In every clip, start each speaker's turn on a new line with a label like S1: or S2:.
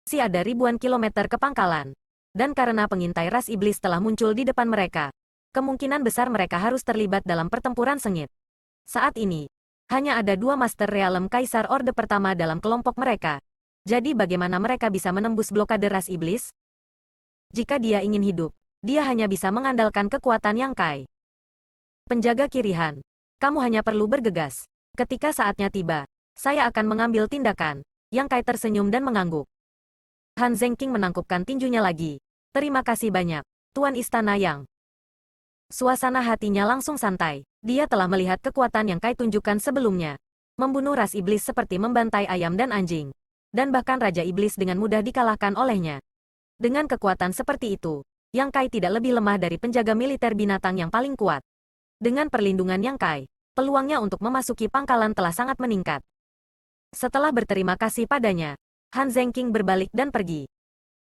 S1: Masih ada ribuan kilometer ke pangkalan. Dan karena pengintai ras iblis telah muncul di depan mereka, kemungkinan besar mereka harus terlibat dalam pertempuran sengit. Saat ini, hanya ada dua Master Realem Kaisar Orde Pertama dalam kelompok mereka. Jadi bagaimana mereka bisa menembus blokade ras iblis? Jika dia ingin hidup, dia hanya bisa mengandalkan kekuatan Yang Kai. Penjaga Kirihan, kamu hanya perlu bergegas. Ketika saatnya tiba, saya akan mengambil tindakan. Yang Kai tersenyum dan mengangguk. Han Zengking menangkupkan tinjunya lagi. Terima kasih banyak, Tuan Istana Yang. Suasana hatinya langsung santai. Dia telah melihat kekuatan Yang Kai tunjukkan sebelumnya. Membunuh ras iblis seperti membantai ayam dan anjing. Dan bahkan Raja Iblis dengan mudah dikalahkan olehnya. Dengan kekuatan seperti itu, Yang Kai tidak lebih lemah dari penjaga militer binatang yang paling kuat. Dengan perlindungan Yang Kai, peluangnya untuk memasuki pangkalan telah sangat meningkat. Setelah berterima kasih padanya, Han Zengking berbalik dan pergi.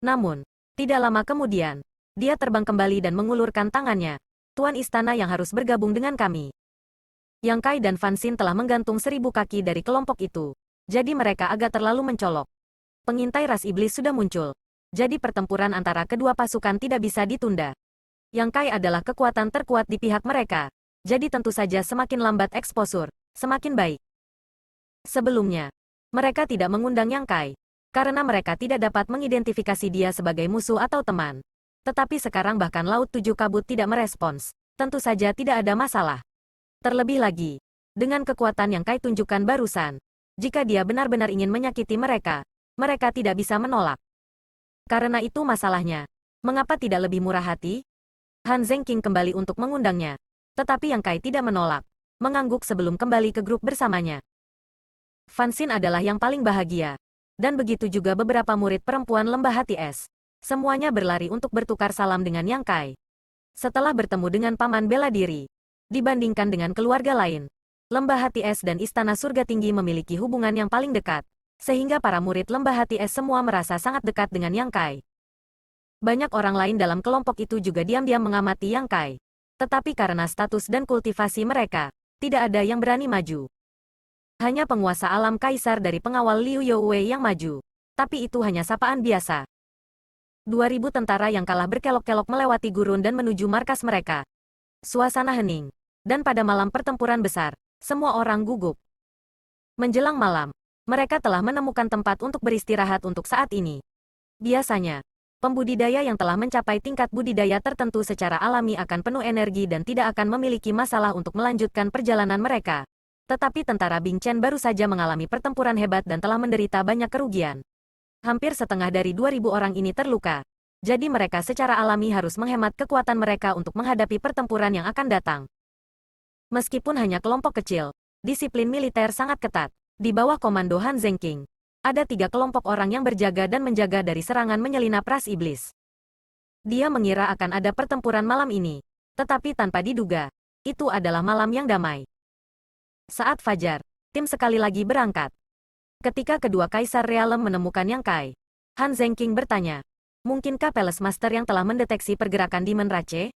S1: Namun, tidak lama kemudian, dia terbang kembali dan mengulurkan tangannya. Tuan Istana yang harus bergabung dengan kami. Yang Kai dan Fan Xin telah menggantung 1000 kaki dari kelompok itu. Jadi mereka agak terlalu mencolok. Pengintai ras iblis sudah muncul. Jadi pertempuran antara kedua pasukan tidak bisa ditunda. Yang Kai adalah kekuatan terkuat di pihak mereka. Jadi tentu saja semakin lambat eksposur, semakin baik. Sebelumnya, mereka tidak mengundang Yang Kai. Karena mereka tidak dapat mengidentifikasi dia sebagai musuh atau teman. Tetapi sekarang bahkan Laut Tujuh Kabut tidak merespons. Tentu saja tidak ada masalah. Terlebih lagi, dengan kekuatan Yang Kai tunjukkan barusan, jika dia benar-benar ingin menyakiti mereka, mereka tidak bisa menolak. Karena itu masalahnya. Mengapa tidak lebih murah hati? Han Zengking kembali untuk mengundangnya. Tetapi Yang Kai tidak menolak. Mengangguk sebelum kembali ke grup bersamanya. Fan Xin adalah yang paling bahagia. Dan begitu juga beberapa murid perempuan lembah hati es. Semuanya berlari untuk bertukar salam dengan Yang Kai. Setelah bertemu dengan paman bela diri, dibandingkan dengan keluarga lain, lembah hati es dan istana surga tinggi memiliki hubungan yang paling dekat, sehingga para murid lembah hati es semua merasa sangat dekat dengan Yang Kai. Banyak orang lain dalam kelompok itu juga diam-diam mengamati Yang Kai. Tetapi karena status dan kultivasi mereka, tidak ada yang berani maju. Hanya penguasa alam kaisar dari pengawal Liu Youwei yang maju. Tapi itu hanya sapaan biasa. 2000 tentara yang kalah berkelok-kelok melewati gurun dan menuju markas mereka. Suasana hening. Dan pada malam pertempuran besar, semua orang gugup. Menjelang malam, mereka telah menemukan tempat untuk beristirahat untuk saat ini. Biasanya, pembudidaya yang telah mencapai tingkat budidaya tertentu secara alami akan penuh energi dan tidak akan memiliki masalah untuk melanjutkan perjalanan mereka. Tetapi tentara Bing Chen baru saja mengalami pertempuran hebat dan telah menderita banyak kerugian. Hampir setengah dari 2000 orang ini terluka. Jadi mereka secara alami harus menghemat kekuatan mereka untuk menghadapi pertempuran yang akan datang. Meskipun hanya kelompok kecil, disiplin militer sangat ketat. Di bawah komando Han Zengking, ada 3 kelompok orang yang berjaga dan menjaga dari serangan menyelinap ras iblis. Dia mengira akan ada pertempuran malam ini. Tetapi tanpa diduga, itu adalah malam yang damai. Saat fajar, tim sekali lagi berangkat. Ketika kedua Kaisar Realem menemukan Yang Kai, Han Zengking bertanya, mungkinkah Palace Master yang telah mendeteksi pergerakan Demon Rache?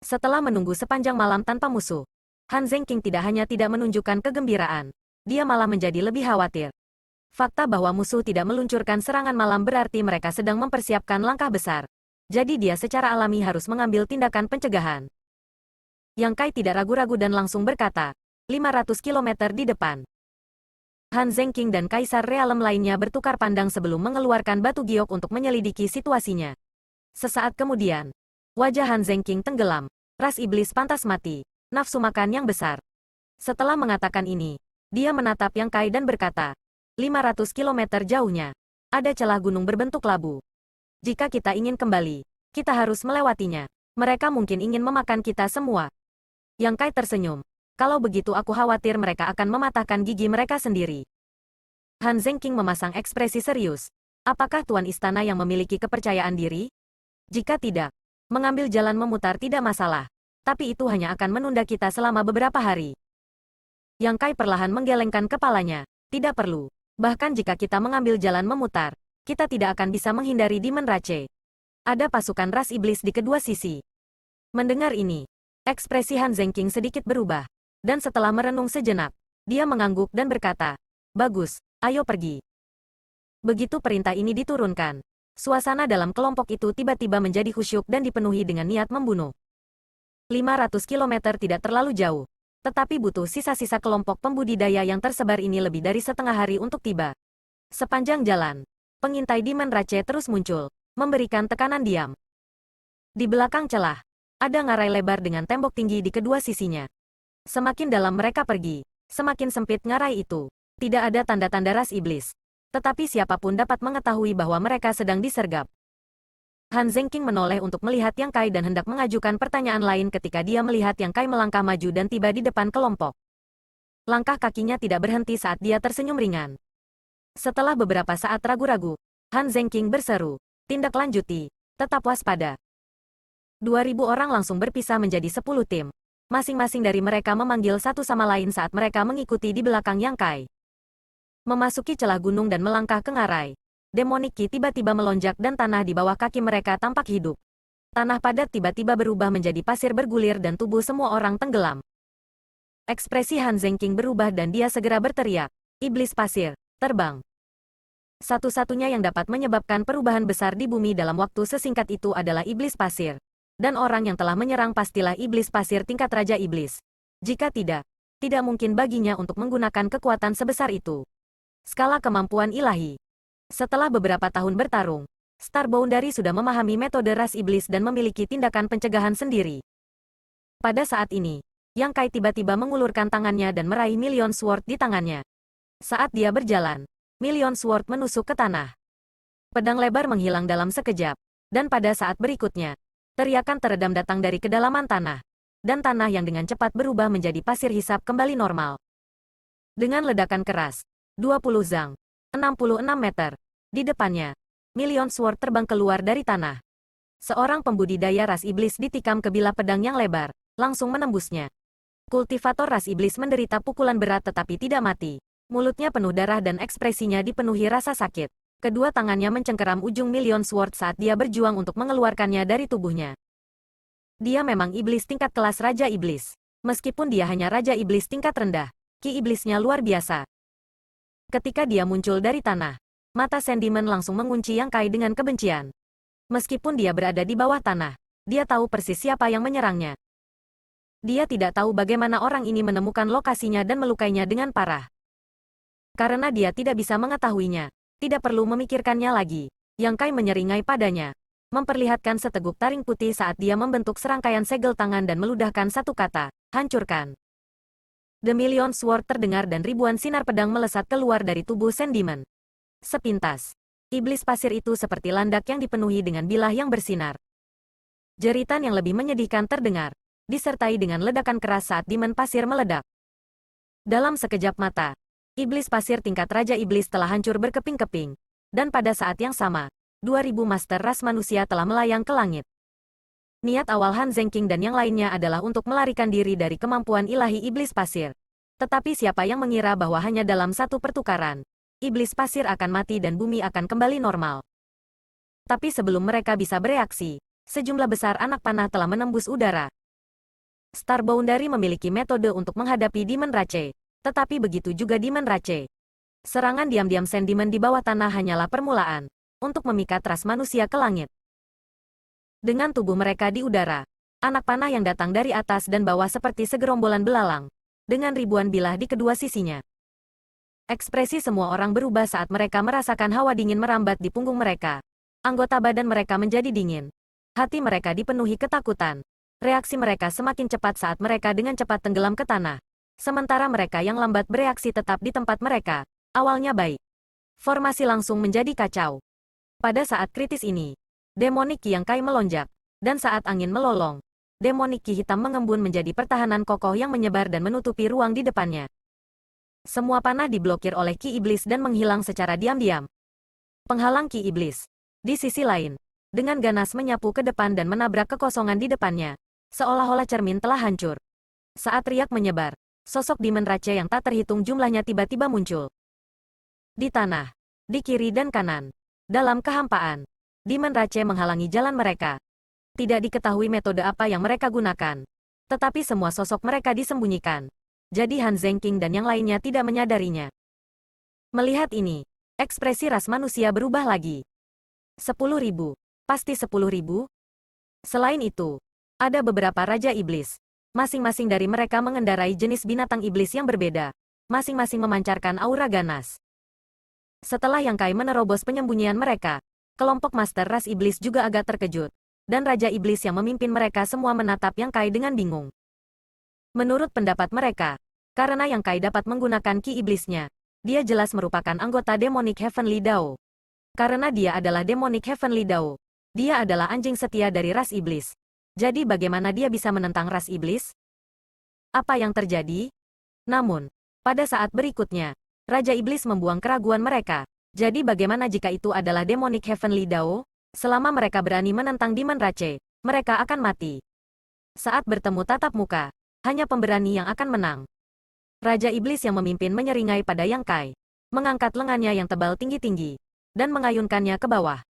S1: Setelah menunggu sepanjang malam tanpa musuh, Han Zengking tidak hanya tidak menunjukkan kegembiraan, dia malah menjadi lebih khawatir. Fakta bahwa musuh tidak meluncurkan serangan malam berarti mereka sedang mempersiapkan langkah besar. Jadi dia secara alami harus mengambil tindakan pencegahan. Yang Kai tidak ragu-ragu dan langsung berkata, 500 kilometer di depan. Han Zengking dan Kaisar Realem lainnya bertukar pandang sebelum mengeluarkan batu giok untuk menyelidiki situasinya. Sesaat kemudian, wajah Han Zengking tenggelam. Ras iblis pantas mati. Nafsu makan yang besar. Setelah mengatakan ini, dia menatap Yang Kai dan berkata, 500 kilometer jauhnya, ada celah gunung berbentuk labu. Jika kita ingin kembali, kita harus melewatinya. Mereka mungkin ingin memakan kita semua. Yang Kai tersenyum. Kalau begitu aku khawatir mereka akan mematahkan gigi mereka sendiri. Han Zengking memasang ekspresi serius. Apakah Tuan Istana yang memiliki kepercayaan diri? Jika tidak, mengambil jalan memutar tidak masalah. Tapi itu hanya akan menunda kita selama beberapa hari. Yang Kai perlahan menggelengkan kepalanya. Tidak perlu. Bahkan jika kita mengambil jalan memutar, kita tidak akan bisa menghindari Demon Rache. Ada pasukan ras iblis di kedua sisi. Mendengar ini, ekspresi Han Zengking sedikit berubah. Dan setelah merenung sejenak, dia mengangguk dan berkata, bagus, ayo pergi. Begitu perintah ini diturunkan, suasana dalam kelompok itu tiba-tiba menjadi khusyuk dan dipenuhi dengan niat membunuh. 500 kilometer tidak terlalu jauh, tetapi butuh sisa-sisa kelompok pembudidaya yang tersebar ini lebih dari setengah hari untuk tiba. Sepanjang jalan, pengintai Demon Rache terus muncul, memberikan tekanan diam. Di belakang celah, ada ngarai lebar dengan tembok tinggi di kedua sisinya. Semakin dalam mereka pergi, semakin sempit ngarai itu. Tidak ada tanda-tanda ras iblis. Tetapi siapapun dapat mengetahui bahwa mereka sedang disergap. Han Zengqing menoleh untuk melihat Yang Kai dan hendak mengajukan pertanyaan lain ketika dia melihat Yang Kai melangkah maju dan tiba di depan kelompok. Langkah kakinya tidak berhenti saat dia tersenyum ringan. Setelah beberapa saat ragu-ragu, Han Zengqing berseru, "Tindak lanjuti, tetap waspada." 2.000 orang langsung berpisah menjadi 10 tim. Masing-masing dari mereka memanggil satu sama lain saat mereka mengikuti di belakang Yang Kai. Memasuki celah gunung dan melangkah ke ngarai. Demonic Ki tiba-tiba melonjak dan tanah di bawah kaki mereka tampak hidup. Tanah padat tiba-tiba berubah menjadi pasir bergulir dan tubuh semua orang tenggelam. Ekspresi Han Zengqing berubah dan dia segera berteriak, "Iblis pasir, terbang." Satu-satunya yang dapat menyebabkan perubahan besar di bumi dalam waktu sesingkat itu adalah iblis pasir. Dan orang yang telah menyerang pastilah iblis pasir tingkat Raja Iblis. Jika tidak, tidak mungkin baginya untuk menggunakan kekuatan sebesar itu. Skala kemampuan ilahi. Setelah beberapa tahun bertarung, Star Boundary sudah memahami metode ras iblis dan memiliki tindakan pencegahan sendiri. Pada saat ini, Yang Kai tiba-tiba mengulurkan tangannya dan meraih Million Sword di tangannya. Saat dia berjalan, Million Sword menusuk ke tanah. Pedang lebar menghilang dalam sekejap, dan pada saat berikutnya, teriakan teredam datang dari kedalaman tanah, dan tanah yang dengan cepat berubah menjadi pasir hisap kembali normal. Dengan ledakan keras, 20 zang, 66 meter. Di depannya, Million Sword terbang keluar dari tanah. Seorang pembudidaya ras iblis ditikam ke bilah pedang yang lebar, langsung menembusnya. Kultivator ras iblis menderita pukulan berat tetapi tidak mati. Mulutnya penuh darah dan ekspresinya dipenuhi rasa sakit. Kedua tangannya mencengkeram ujung Million Sword saat dia berjuang untuk mengeluarkannya dari tubuhnya. Dia memang iblis tingkat kelas Raja Iblis. Meskipun dia hanya Raja Iblis tingkat rendah, ki iblisnya luar biasa. Ketika dia muncul dari tanah, mata Sandymon langsung mengunci Yang Kai dengan kebencian. Meskipun dia berada di bawah tanah, dia tahu persis siapa yang menyerangnya. Dia tidak tahu bagaimana orang ini menemukan lokasinya dan melukainya dengan parah. Karena dia tidak bisa mengetahuinya, tidak perlu memikirkannya lagi. Yang Kai menyeringai padanya, memperlihatkan seteguk taring putih saat dia membentuk serangkaian segel tangan dan meludahkan satu kata, "Hancurkan." The Million Sword terdengar dan ribuan sinar pedang melesat keluar dari tubuh Sandymon. Sepintas, iblis pasir itu seperti landak yang dipenuhi dengan bilah yang bersinar. Jeritan yang lebih menyedihkan terdengar, disertai dengan ledakan keras saat Demon Pasir meledak. Dalam sekejap mata, iblis pasir tingkat Raja Iblis telah hancur berkeping-keping. Dan pada saat yang sama, 2.000 master ras manusia telah melayang ke langit. Niat awal Han Zengqing dan yang lainnya adalah untuk melarikan diri dari kemampuan ilahi iblis pasir. Tetapi siapa yang mengira bahwa hanya dalam satu pertukaran, iblis pasir akan mati dan bumi akan kembali normal. Tapi sebelum mereka bisa bereaksi, sejumlah besar anak panah telah menembus udara. Star Boundary memiliki metode untuk menghadapi Demon Rache, tetapi begitu juga Demon Rache. Serangan diam-diam Sandymon di bawah tanah hanyalah permulaan untuk memikat ras manusia ke langit. Dengan tubuh mereka di udara, anak panah yang datang dari atas dan bawah seperti segerombolan belalang, dengan ribuan bilah di kedua sisinya. Ekspresi semua orang berubah saat mereka merasakan hawa dingin merambat di punggung mereka. Anggota badan mereka menjadi dingin. Hati mereka dipenuhi ketakutan. Reaksi mereka semakin cepat saat mereka dengan cepat tenggelam ke tanah. Sementara mereka yang lambat bereaksi tetap di tempat mereka. Awalnya baik. Formasi langsung menjadi kacau. Pada saat kritis ini, Demonic Ki Yang Kai melonjak, dan saat angin melolong, Demonic Ki hitam mengembun menjadi pertahanan kokoh yang menyebar dan menutupi ruang di depannya. Semua panah diblokir oleh Ki Iblis dan menghilang secara diam-diam. Penghalang Ki Iblis, di sisi lain, dengan ganas menyapu ke depan dan menabrak kekosongan di depannya, seolah-olah cermin telah hancur. Saat riak menyebar, sosok Demon Rache yang tak terhitung jumlahnya tiba-tiba muncul. Di tanah, di kiri dan kanan, dalam kehampaan, Demon Rache menghalangi jalan mereka. Tidak diketahui metode apa yang mereka gunakan. Tetapi semua sosok mereka disembunyikan. Jadi Han Zengqing dan yang lainnya tidak menyadarinya. Melihat ini, Ekspresi ras manusia berubah lagi. 10.000. Pasti 10.000? Selain itu, ada beberapa Raja Iblis. Masing-masing dari mereka mengendarai jenis binatang iblis yang berbeda. Masing-masing memancarkan aura ganas. Setelah Yang Kai menerobos penyembunyian mereka, kelompok Master Ras Iblis juga agak terkejut. Dan Raja Iblis yang memimpin mereka semua menatap Yang Kai dengan bingung. Menurut pendapat mereka, karena Yang Kai dapat menggunakan ki iblisnya, dia jelas merupakan anggota Demonic Heavenly Dao. Karena dia adalah Demonic Heavenly Dao, dia adalah anjing setia dari ras iblis. Jadi bagaimana dia bisa menentang ras iblis? Apa yang terjadi? Namun, pada saat berikutnya, Raja Iblis membuang keraguan mereka. Jadi bagaimana jika itu adalah Demonic Heavenly Dao? Selama mereka berani menentang Demon Rache, mereka akan mati. Saat bertemu tatap muka, hanya pemberani yang akan menang. Raja Iblis yang memimpin menyeringai pada Yang Kai, mengangkat lengannya yang tebal tinggi-tinggi, dan mengayunkannya ke bawah.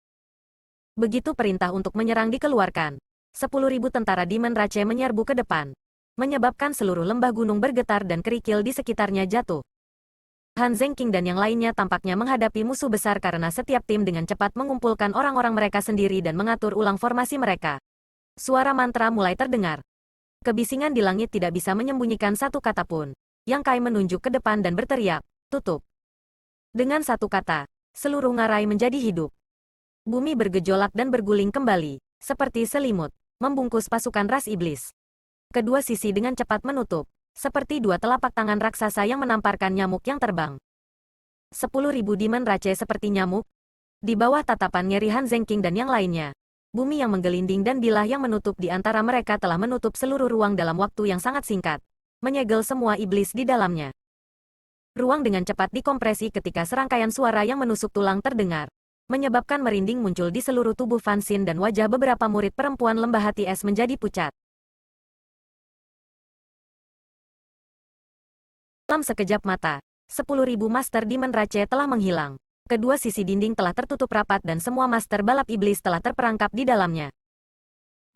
S1: Begitu perintah untuk menyerang dikeluarkan, 10.000 tentara Demon Rache menyerbu ke depan, menyebabkan seluruh lembah gunung bergetar dan kerikil di sekitarnya jatuh. Han Zengqing dan yang lainnya tampaknya menghadapi musuh besar karena setiap tim dengan cepat mengumpulkan orang-orang mereka sendiri dan mengatur ulang formasi mereka. Suara mantra mulai terdengar. Kebisingan di langit tidak bisa menyembunyikan satu kata pun. Yang Kai menunjuk ke depan dan berteriak, "Tutup." Dengan satu kata, seluruh ngarai menjadi hidup. Bumi bergejolak dan berguling kembali, seperti selimut, membungkus pasukan ras iblis. Kedua sisi dengan cepat menutup, seperti dua telapak tangan raksasa yang menamparkan nyamuk yang terbang. 10.000 Demon Rache seperti nyamuk. Di bawah tatapan ngeri Han Zengqing dan yang lainnya, bumi yang menggelinding dan bilah yang menutup di antara mereka telah menutup seluruh ruang dalam waktu yang sangat singkat, menyegel semua iblis di dalamnya. Ruang dengan cepat dikompresi ketika serangkaian suara yang menusuk tulang terdengar, menyebabkan merinding muncul di seluruh tubuh Fan Xin dan wajah beberapa murid perempuan lembah hati es menjadi pucat. Dalam sekejap mata, 10.000 Master Demon Rache telah menghilang. Kedua sisi dinding telah tertutup rapat dan semua Master Balap Iblis telah terperangkap di dalamnya.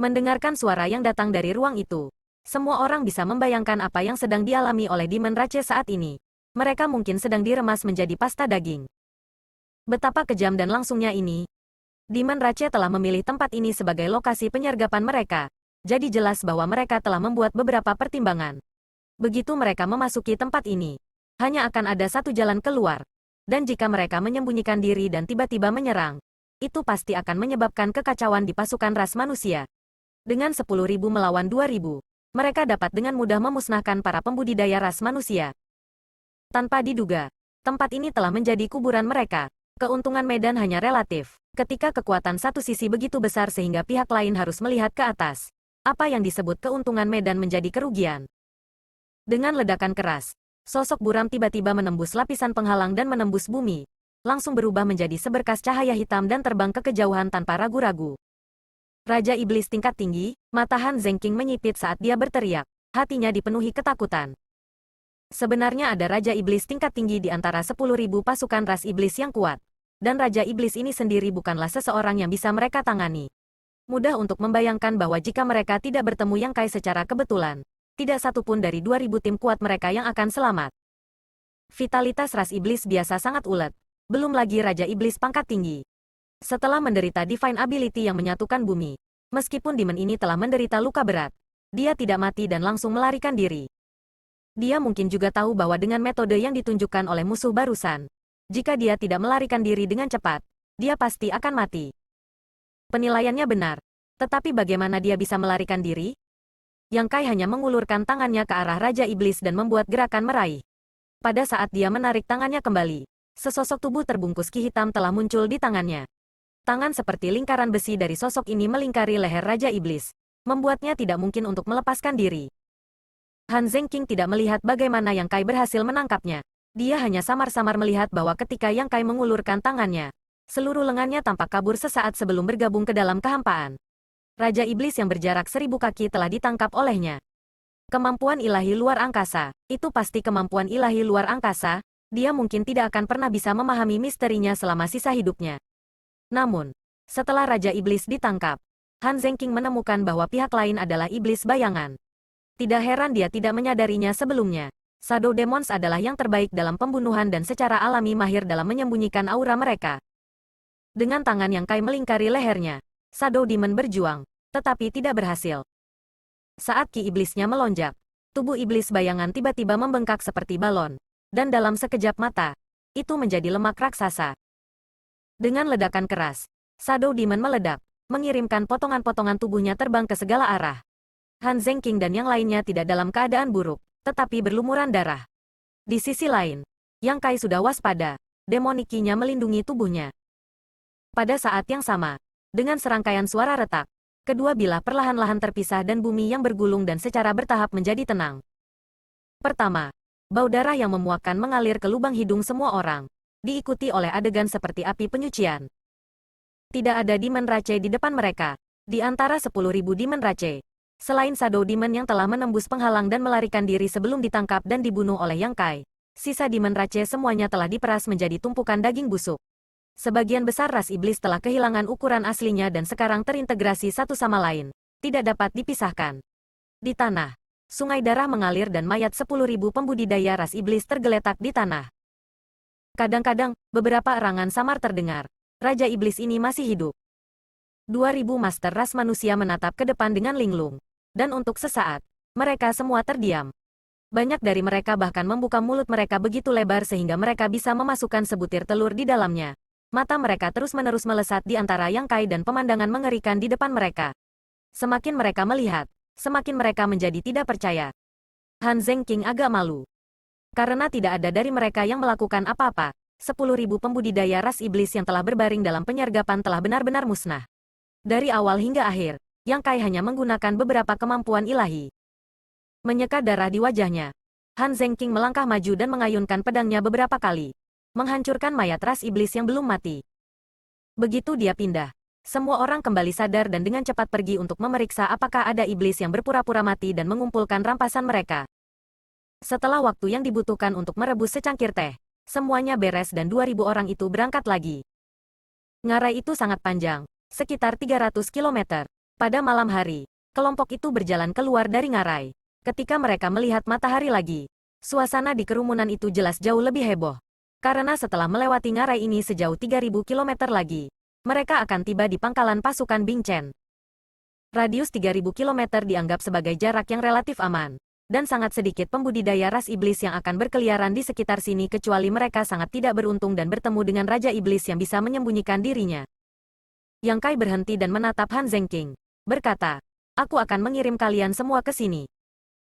S1: Mendengarkan suara yang datang dari ruang itu, semua orang bisa membayangkan apa yang sedang dialami oleh Demon Rache saat ini. Mereka mungkin sedang diremas menjadi pasta daging. Betapa kejam dan langsungnya ini. Demon Rache telah memilih tempat ini sebagai lokasi penyergapan mereka. Jadi jelas bahwa mereka telah membuat beberapa pertimbangan. Begitu mereka memasuki tempat ini, hanya akan ada satu jalan keluar. Dan jika mereka menyembunyikan diri dan tiba-tiba menyerang, itu pasti akan menyebabkan kekacauan di pasukan ras manusia. Dengan 10.000 melawan 2.000, mereka dapat dengan mudah memusnahkan para pembudidaya ras manusia. Tanpa diduga, tempat ini telah menjadi kuburan mereka. Keuntungan medan hanya relatif. Ketika kekuatan satu sisi begitu besar sehingga pihak lain harus melihat ke atas, apa yang disebut keuntungan medan menjadi kerugian. Dengan ledakan keras, sosok buram tiba-tiba menembus lapisan penghalang dan menembus bumi, langsung berubah menjadi seberkas cahaya hitam dan terbang ke kejauhan tanpa ragu-ragu. Raja Iblis tingkat tinggi, mata Han Zengqing menyipit saat dia berteriak, hatinya dipenuhi ketakutan. Sebenarnya ada Raja Iblis tingkat tinggi di antara 10.000 pasukan ras iblis yang kuat. Dan Raja Iblis ini sendiri bukanlah seseorang yang bisa mereka tangani. Mudah untuk membayangkan bahwa jika mereka tidak bertemu Yang Kai secara kebetulan, tidak satupun dari 2.000 tim kuat mereka yang akan selamat. Vitalitas ras iblis biasa sangat ulet. Belum lagi Raja Iblis pangkat tinggi. Setelah menderita Divine Ability yang menyatukan bumi, meskipun Demon ini telah menderita luka berat, dia tidak mati dan langsung melarikan diri. Dia mungkin juga tahu bahwa dengan metode yang ditunjukkan oleh musuh barusan, jika dia tidak melarikan diri dengan cepat, dia pasti akan mati. Penilaiannya benar, tetapi bagaimana dia bisa melarikan diri? Yang Kai hanya mengulurkan tangannya ke arah Raja Iblis dan membuat gerakan meraih. Pada saat dia menarik tangannya kembali, sesosok tubuh terbungkus ki hitam telah muncul di tangannya. Tangan seperti lingkaran besi dari sosok ini melingkari leher Raja Iblis, membuatnya tidak mungkin untuk melepaskan diri. Han Zengqing tidak melihat bagaimana Yang Kai berhasil menangkapnya. Dia hanya samar-samar melihat bahwa ketika Yang Kai mengulurkan tangannya, seluruh lengannya tampak kabur sesaat sebelum bergabung ke dalam kehampaan. Raja Iblis yang berjarak 1.000 kaki telah ditangkap olehnya. Kemampuan ilahi luar angkasa, itu pasti kemampuan ilahi luar angkasa. Dia mungkin tidak akan pernah bisa memahami misterinya selama sisa hidupnya. Namun, setelah Raja Iblis ditangkap, Han Zengqing menemukan bahwa pihak lain adalah iblis bayangan. Tidak heran dia tidak menyadarinya sebelumnya. Shadow Demons adalah yang terbaik dalam pembunuhan dan secara alami mahir dalam menyembunyikan aura mereka. Dengan tangan yang Kai melingkari lehernya, Shadow Demon berjuang, tetapi tidak berhasil. Saat ki iblisnya melonjak, tubuh iblis bayangan tiba-tiba membengkak seperti balon, dan dalam sekejap mata, itu menjadi lemak raksasa. Dengan ledakan keras, Shadow Demon meledak, mengirimkan potongan-potongan tubuhnya terbang ke segala arah. Han Zhenqing dan yang lainnya tidak dalam keadaan buruk, tetapi berlumuran darah. Di sisi lain, Yang Kai sudah waspada, demonikinya melindungi tubuhnya. Pada saat yang sama, dengan serangkaian suara retak, kedua bilah perlahan-lahan terpisah dan bumi yang bergulung dan secara bertahap menjadi tenang. Pertama, bau darah yang memuakkan mengalir ke lubang hidung semua orang, diikuti oleh adegan seperti api penyucian. Tidak ada Demon Rache di depan mereka, di antara 10.000 Demon Rache. Selain Shadow Demon yang telah menembus penghalang dan melarikan diri sebelum ditangkap dan dibunuh oleh Yang Kai, sisa Demon Rache semuanya telah diperas menjadi tumpukan daging busuk. Sebagian besar ras iblis telah kehilangan ukuran aslinya dan sekarang terintegrasi satu sama lain, tidak dapat dipisahkan. Di tanah, sungai darah mengalir dan mayat 10.000 pembudidaya ras iblis tergeletak di tanah. Kadang-kadang, beberapa erangan samar terdengar. Raja iblis ini masih hidup. 2.000 master ras manusia menatap ke depan dengan linglung. Dan untuk sesaat, mereka semua terdiam. Banyak dari mereka bahkan membuka mulut mereka begitu lebar sehingga mereka bisa memasukkan sebutir telur di dalamnya. Mata mereka terus-menerus melesat di antara Yang Kai dan pemandangan mengerikan di depan mereka. Semakin mereka melihat, semakin mereka menjadi tidak percaya. Han Zhenqing agak malu. Karena tidak ada dari mereka yang melakukan apa-apa, 10.000 pembudidaya ras iblis yang telah berbaring dalam penyergapan telah benar-benar musnah. Dari awal hingga akhir, Yang Kai hanya menggunakan beberapa kemampuan ilahi. Menyeka darah di wajahnya, Han Zhenqing melangkah maju dan mengayunkan pedangnya beberapa kali, menghancurkan mayat ras iblis yang belum mati. Begitu dia pindah, semua orang kembali sadar dan dengan cepat pergi untuk memeriksa apakah ada iblis yang berpura-pura mati dan mengumpulkan rampasan mereka. Setelah waktu yang dibutuhkan untuk merebus secangkir teh, semuanya beres dan 2.000 orang itu berangkat lagi. Ngarai itu sangat panjang, sekitar 300 km. Pada malam hari, kelompok itu berjalan keluar dari Ngarai. Ketika mereka melihat matahari lagi, suasana di kerumunan itu jelas jauh lebih heboh. Karena setelah melewati Ngarai ini sejauh 3.000 km lagi, mereka akan tiba di pangkalan pasukan Bing Chen. Radius 3.000 km dianggap sebagai jarak yang relatif aman, dan sangat sedikit pembudidaya ras iblis yang akan berkeliaran di sekitar sini kecuali mereka sangat tidak beruntung dan bertemu dengan Raja Iblis yang bisa menyembunyikan dirinya. Yang Kai berhenti dan menatap Han Zhenqing, berkata, "Aku akan mengirim kalian semua ke sini.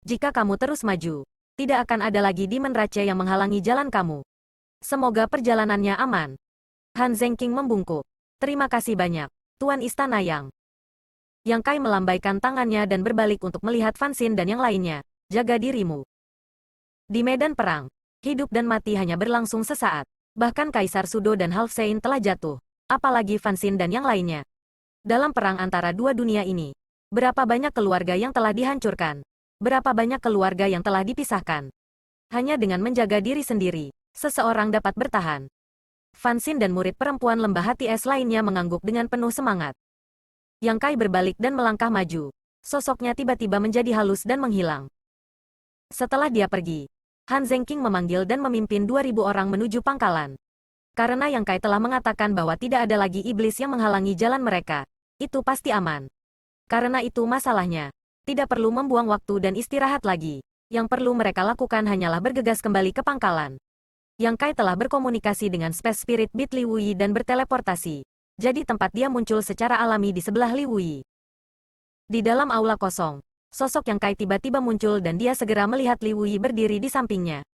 S1: Jika kamu terus maju, tidak akan ada lagi Demon Rache yang menghalangi jalan kamu. Semoga perjalanannya aman." Han Zhenqing membungkuk. "Terima kasih banyak, Tuan Istana Yang." Yang Kai melambaikan tangannya dan berbalik untuk melihat Fan Xin dan yang lainnya. "Jaga dirimu." Di medan perang, hidup dan mati hanya berlangsung sesaat. Bahkan Kaisar Sudo dan Half Sein telah jatuh. Apalagi Fan Xin dan yang lainnya. Dalam perang antara dua dunia ini, berapa banyak keluarga yang telah dihancurkan? Berapa banyak keluarga yang telah dipisahkan? Hanya dengan menjaga diri sendiri, seseorang dapat bertahan. Fan Xin dan murid perempuan lembah hati es lainnya mengangguk dengan penuh semangat. Yang Kai berbalik dan melangkah maju. Sosoknya tiba-tiba menjadi halus dan menghilang. Setelah dia pergi, Han Zhenqing memanggil dan memimpin 2.000 orang menuju pangkalan. Karena Yang Kai telah mengatakan bahwa tidak ada lagi iblis yang menghalangi jalan mereka, itu pasti aman. Karena itu masalahnya, tidak perlu membuang waktu dan istirahat lagi. Yang perlu mereka lakukan hanyalah bergegas kembali ke pangkalan. Yang Kai telah berkomunikasi dengan Space Spirit Bit Li Wuyi dan berteleportasi. Jadi tempat dia muncul secara alami di sebelah Li Wuyi. Di dalam aula kosong, sosok Yang Kai tiba-tiba muncul dan dia segera melihat Li Wuyi berdiri di sampingnya.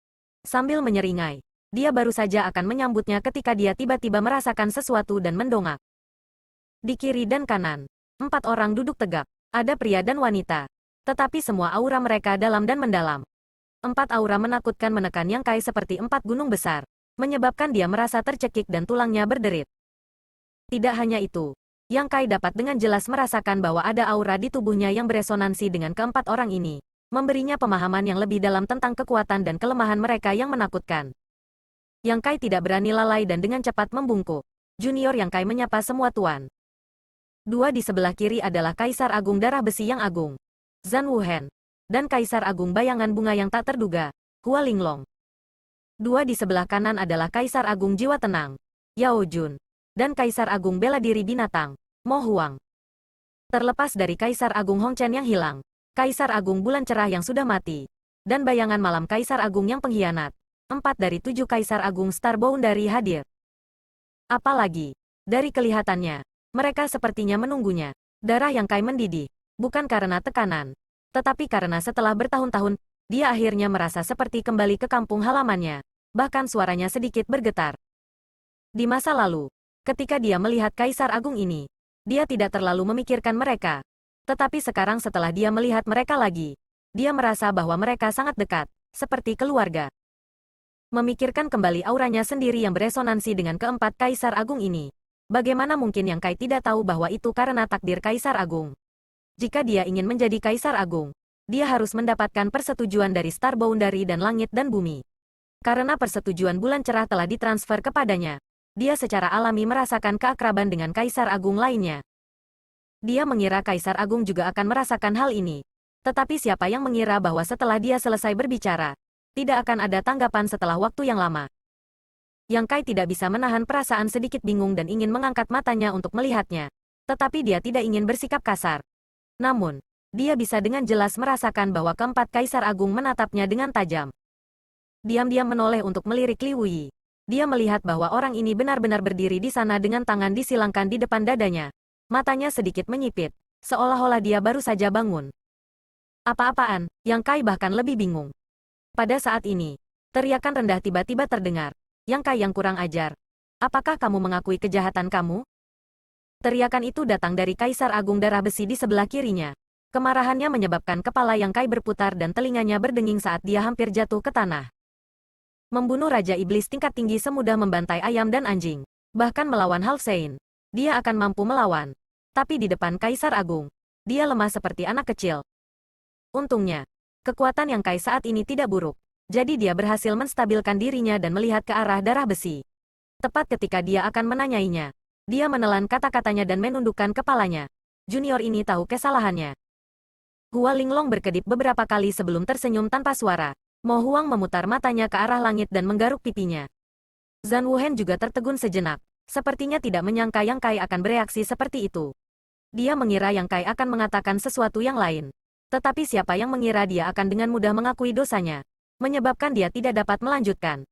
S1: Sambil menyeringai, dia baru saja akan menyambutnya ketika dia tiba-tiba merasakan sesuatu dan mendongak. Di kiri dan kanan, 4 orang duduk tegak, ada pria dan wanita. Tetapi semua aura mereka dalam dan mendalam. 4 aura menakutkan menekan Yang Kai seperti 4 gunung besar, menyebabkan dia merasa tercekik dan tulangnya berderit. Tidak hanya itu, Yang Kai dapat dengan jelas merasakan bahwa ada aura di tubuhnya yang beresonansi dengan keempat orang ini, memberinya pemahaman yang lebih dalam tentang kekuatan dan kelemahan mereka yang menakutkan. Yang Kai tidak berani lalai dan dengan cepat membungkuk. Junior Yang Kai menyapa semua tuan. 2 di sebelah kiri adalah Kaisar Agung Darah Besi yang Agung, Zhan Wuhen, dan Kaisar Agung Bayangan Bunga yang tak terduga, Hua Linglong. Dua di sebelah kanan adalah Kaisar Agung Jiwa Tenang, Yao Jun, dan Kaisar Agung Bela Diri Binatang, Mo Huang. Terlepas dari Kaisar Agung Hong Chen yang hilang, Kaisar Agung Bulan Cerah yang sudah mati, dan bayangan malam Kaisar Agung yang pengkhianat, 4 dari 7 Kaisar Agung Star Boundary hadir. Apalagi, dari kelihatannya, mereka sepertinya menunggunya. Darah Yang Kai mendidih, bukan karena tekanan, tetapi karena setelah bertahun-tahun, dia akhirnya merasa seperti kembali ke kampung halamannya. Bahkan suaranya sedikit bergetar. Di masa lalu, ketika dia melihat Kaisar Agung ini, dia tidak terlalu memikirkan mereka. Tetapi sekarang setelah dia melihat mereka lagi, dia merasa bahwa mereka sangat dekat, seperti keluarga. Memikirkan kembali auranya sendiri yang beresonansi dengan keempat Kaisar Agung ini. Bagaimana mungkin Yang Kai tidak tahu bahwa itu karena takdir Kaisar Agung? Jika dia ingin menjadi Kaisar Agung, dia harus mendapatkan persetujuan dari Star Boundary dan langit dan bumi. Karena persetujuan Bulan Cerah telah ditransfer kepadanya, dia secara alami merasakan keakraban dengan Kaisar Agung lainnya. Dia mengira Kaisar Agung juga akan merasakan hal ini. Tetapi siapa yang mengira bahwa setelah dia selesai berbicara, tidak akan ada tanggapan setelah waktu yang lama. Yang Kai tidak bisa menahan perasaan sedikit bingung dan ingin mengangkat matanya untuk melihatnya. Tetapi dia tidak ingin bersikap kasar. Namun, dia bisa dengan jelas merasakan bahwa keempat Kaisar Agung menatapnya dengan tajam. Diam-diam menoleh untuk melirik Li Wuyi. Dia melihat bahwa orang ini benar-benar berdiri di sana dengan tangan disilangkan di depan dadanya. Matanya sedikit menyipit, seolah-olah dia baru saja bangun. Apa-apaan, Yang Kai bahkan lebih bingung. Pada saat ini, teriakan rendah tiba-tiba terdengar. Yang Kai yang kurang ajar. Apakah kamu mengakui kejahatan kamu? Teriakan itu datang dari Kaisar Agung Darah Besi di sebelah kirinya. Kemarahannya menyebabkan kepala Yang Kai berputar dan telinganya berdenging saat dia hampir jatuh ke tanah. Membunuh Raja Iblis tingkat tinggi semudah membantai ayam dan anjing. Bahkan melawan Half Saint, dia akan mampu melawan. Tapi di depan Kaisar Agung, dia lemah seperti anak kecil. Untungnya, kekuatan Yang Kai saat ini tidak buruk. Jadi dia berhasil menstabilkan dirinya dan melihat ke arah Darah Besi. Tepat ketika dia akan menanyainya, dia menelan kata-katanya dan menundukkan kepalanya. Junior ini tahu kesalahannya. Hua Linglong berkedip beberapa kali sebelum tersenyum tanpa suara. Mo Huang memutar matanya ke arah langit dan menggaruk pipinya. Zhan Wuhen juga tertegun sejenak. Sepertinya tidak menyangka Yang Kai akan bereaksi seperti itu. Dia mengira Yang Kai akan mengatakan sesuatu yang lain. Tetapi siapa yang mengira dia akan dengan mudah mengakui dosanya, menyebabkan dia tidak dapat melanjutkan.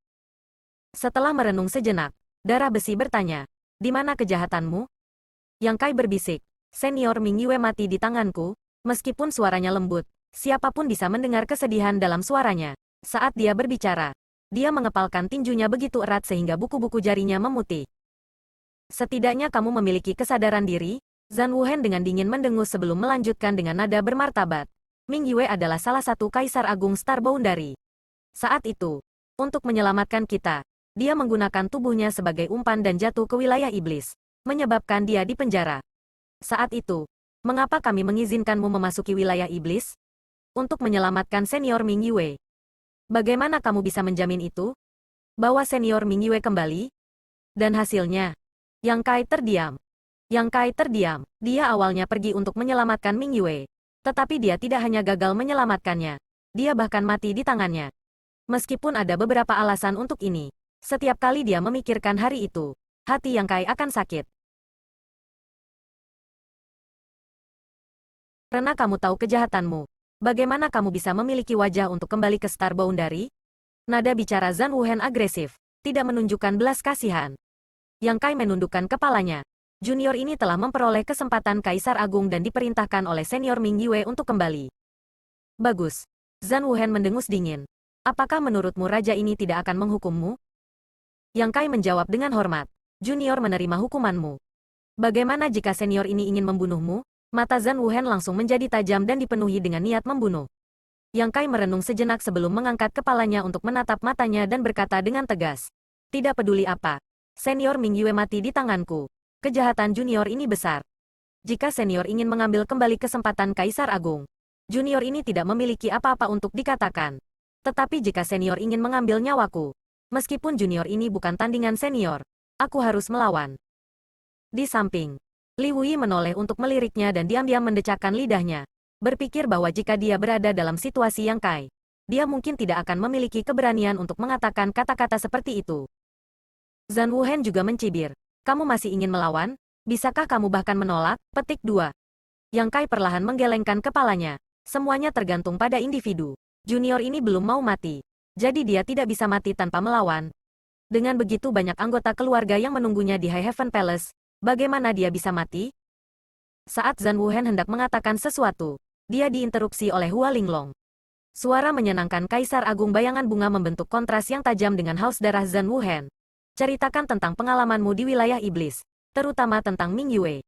S1: Setelah merenung sejenak, Darah Besi bertanya, "Di mana kejahatanmu?" Yang Kai berbisik, "Senior Ming Yue mati di tanganku." Meskipun suaranya lembut, siapapun bisa mendengar kesedihan dalam suaranya. Saat dia berbicara, dia mengepalkan tinjunya begitu erat sehingga buku-buku jarinya memutih. "Setidaknya kamu memiliki kesadaran diri?" Zhan Wuhen dengan dingin mendengus sebelum melanjutkan dengan nada bermartabat. "Ming Yue adalah salah satu Kaisar Agung Star Boundary. Saat itu, untuk menyelamatkan kita, dia menggunakan tubuhnya sebagai umpan dan jatuh ke wilayah iblis, menyebabkan dia dipenjara. Saat itu, mengapa kami mengizinkanmu memasuki wilayah iblis? Untuk menyelamatkan senior Ming Yue. Bagaimana kamu bisa menjamin itu? Bahwa senior Ming Yue kembali?" Dan hasilnya, Yang Kai terdiam. Yang Kai terdiam. Dia awalnya pergi untuk menyelamatkan Ming Yue. Tetapi dia tidak hanya gagal menyelamatkannya, dia bahkan mati di tangannya. Meskipun ada beberapa alasan untuk ini, setiap kali dia memikirkan hari itu, hati Yang Kai akan sakit. Karena kamu tahu kejahatanmu, bagaimana kamu bisa memiliki wajah untuk kembali ke Star Boundary? Nada bicara Zhan Wuhen agresif, tidak menunjukkan belas kasihan. Yang Kai menundukkan kepalanya. Junior ini telah memperoleh kesempatan Kaisar Agung dan diperintahkan oleh senior Ming Yue untuk kembali. Bagus. Zhan Wuhen mendengus dingin. Apakah menurutmu raja ini tidak akan menghukummu? Yang Kai menjawab dengan hormat. Junior menerima hukumanmu. Bagaimana jika senior ini ingin membunuhmu? Mata Zhan Wuhen langsung menjadi tajam dan dipenuhi dengan niat membunuh. Yang Kai merenung sejenak sebelum mengangkat kepalanya untuk menatap matanya dan berkata dengan tegas. Tidak peduli apa. Senior Ming Yue mati di tanganku. Kejahatan junior ini besar. Jika senior ingin mengambil kembali kesempatan Kaisar Agung, junior ini tidak memiliki apa-apa untuk dikatakan. Tetapi jika senior ingin mengambil nyawaku, meskipun junior ini bukan tandingan senior, aku harus melawan. Di samping, Li Wuyi menoleh untuk meliriknya dan diam-diam mendecakkan lidahnya, berpikir bahwa jika dia berada dalam situasi Yang Kai, dia mungkin tidak akan memiliki keberanian untuk mengatakan kata-kata seperti itu. Zhan Wuhen juga mencibir. Kamu masih ingin melawan? Bisakah kamu bahkan menolak? Petik 2. Yang Kai perlahan menggelengkan kepalanya. Semuanya tergantung pada individu. Junior ini belum mau mati. Jadi dia tidak bisa mati tanpa melawan. Dengan begitu banyak anggota keluarga yang menunggunya di High Heaven Palace, bagaimana dia bisa mati? Saat Zhan Wuhen hendak mengatakan sesuatu, dia diinterupsi oleh Hua Linglong. Suara menyenangkan Kaisar Agung Bayangan Bunga membentuk kontras yang tajam dengan haus darah Zhan Wuhen. Ceritakan tentang pengalamanmu di wilayah iblis, terutama tentang Ming Yue.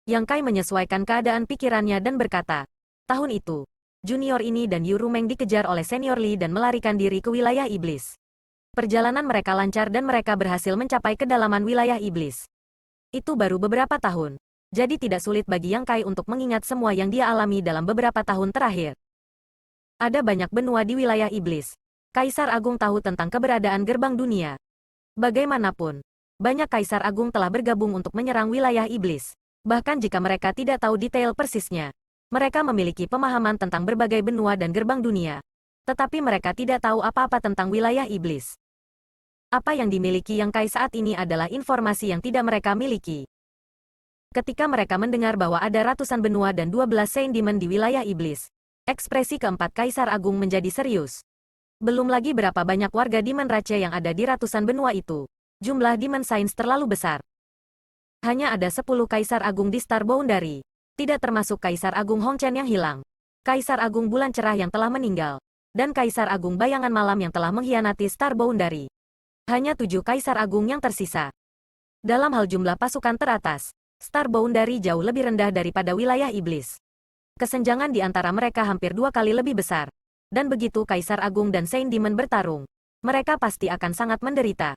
S1: Yang Kai menyesuaikan keadaan pikirannya dan berkata, tahun itu, junior ini dan Yu Rumeng dikejar oleh senior Li dan melarikan diri ke wilayah iblis. Perjalanan mereka lancar dan mereka berhasil mencapai kedalaman wilayah iblis. Itu baru beberapa tahun, jadi tidak sulit bagi Yang Kai untuk mengingat semua yang dia alami dalam beberapa tahun terakhir. Ada banyak benua di wilayah iblis. Kaisar Agung tahu tentang keberadaan gerbang dunia. Bagaimanapun, banyak Kaisar Agung telah bergabung untuk menyerang wilayah iblis. Bahkan jika mereka tidak tahu detail persisnya, mereka memiliki pemahaman tentang berbagai benua dan gerbang dunia. Tetapi mereka tidak tahu apa-apa tentang wilayah iblis. Apa yang dimiliki Yang Kai saat ini adalah informasi yang tidak mereka miliki. Ketika mereka mendengar bahwa ada ratusan benua dan 12 Saint Demon di wilayah iblis, ekspresi keempat Kaisar Agung menjadi serius. Belum lagi berapa banyak warga Demon Rache yang ada di ratusan benua itu. Jumlah Demon Saints terlalu besar. Hanya ada 10 Kaisar Agung di Star Boundary. Tidak termasuk Kaisar Agung Hong Chen yang hilang. Kaisar Agung Bulan Cerah yang telah meninggal. Dan Kaisar Agung Bayangan Malam yang telah mengkhianati Star Boundary. Hanya 7 Kaisar Agung yang tersisa. Dalam hal jumlah pasukan teratas, Star Boundary jauh lebih rendah daripada wilayah iblis. Kesenjangan di antara mereka hampir 2 kali lebih besar. Dan begitu Kaisar Agung dan Saint Demon bertarung, mereka pasti akan sangat menderita.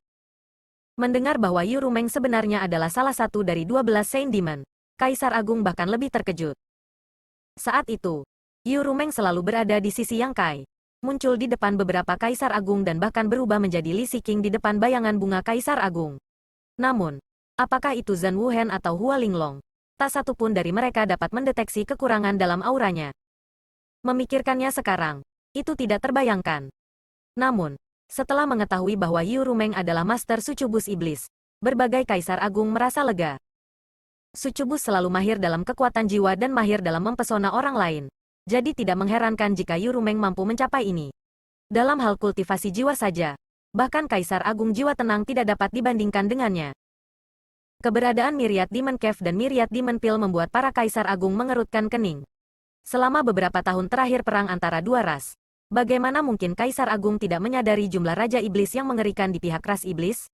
S1: Mendengar bahwa Yu Rumeng sebenarnya adalah salah satu dari 12 Saint Demon, Kaisar Agung bahkan lebih terkejut. Saat itu, Yu Rumeng selalu berada di sisi Yang Kai. Muncul di depan beberapa Kaisar Agung dan bahkan berubah menjadi Li Siqing di depan bayangan bunga Kaisar Agung. Namun, apakah itu Zhan Wuhen atau Hua Linglong? Tak satu pun dari mereka dapat mendeteksi kekurangan dalam auranya. Memikirkannya sekarang, itu tidak terbayangkan. Namun, setelah mengetahui bahwa Yu Rumeng adalah Master Sucubus Iblis, berbagai Kaisar Agung merasa lega. Sucubus selalu mahir dalam kekuatan jiwa dan mahir dalam mempesona orang lain. Jadi tidak mengherankan jika Yu Rumeng mampu mencapai ini. Dalam hal kultivasi jiwa saja, bahkan Kaisar Agung Jiwa Tenang tidak dapat dibandingkan dengannya. Keberadaan Myriad Demon Cave dan Myriad Demon Pill membuat para Kaisar Agung mengerutkan kening. Selama beberapa tahun terakhir perang antara dua ras, bagaimana mungkin Kaisar Agung tidak menyadari jumlah Raja Iblis yang mengerikan di pihak ras Iblis?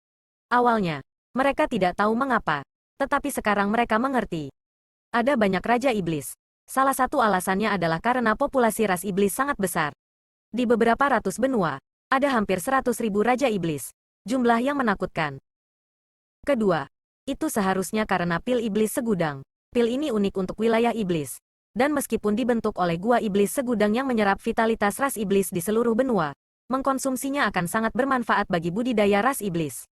S1: Awalnya, mereka tidak tahu mengapa, tetapi sekarang mereka mengerti. Ada banyak Raja Iblis. Salah satu alasannya adalah karena populasi ras iblis sangat besar. Di beberapa ratus benua, ada hampir 100.000 Raja Iblis. Jumlah yang menakutkan. Kedua, itu seharusnya karena pil iblis segudang. Pil ini unik untuk wilayah iblis. Dan meskipun dibentuk oleh gua iblis segudang yang menyerap vitalitas ras iblis di seluruh benua, mengkonsumsinya akan sangat bermanfaat bagi budidaya ras iblis.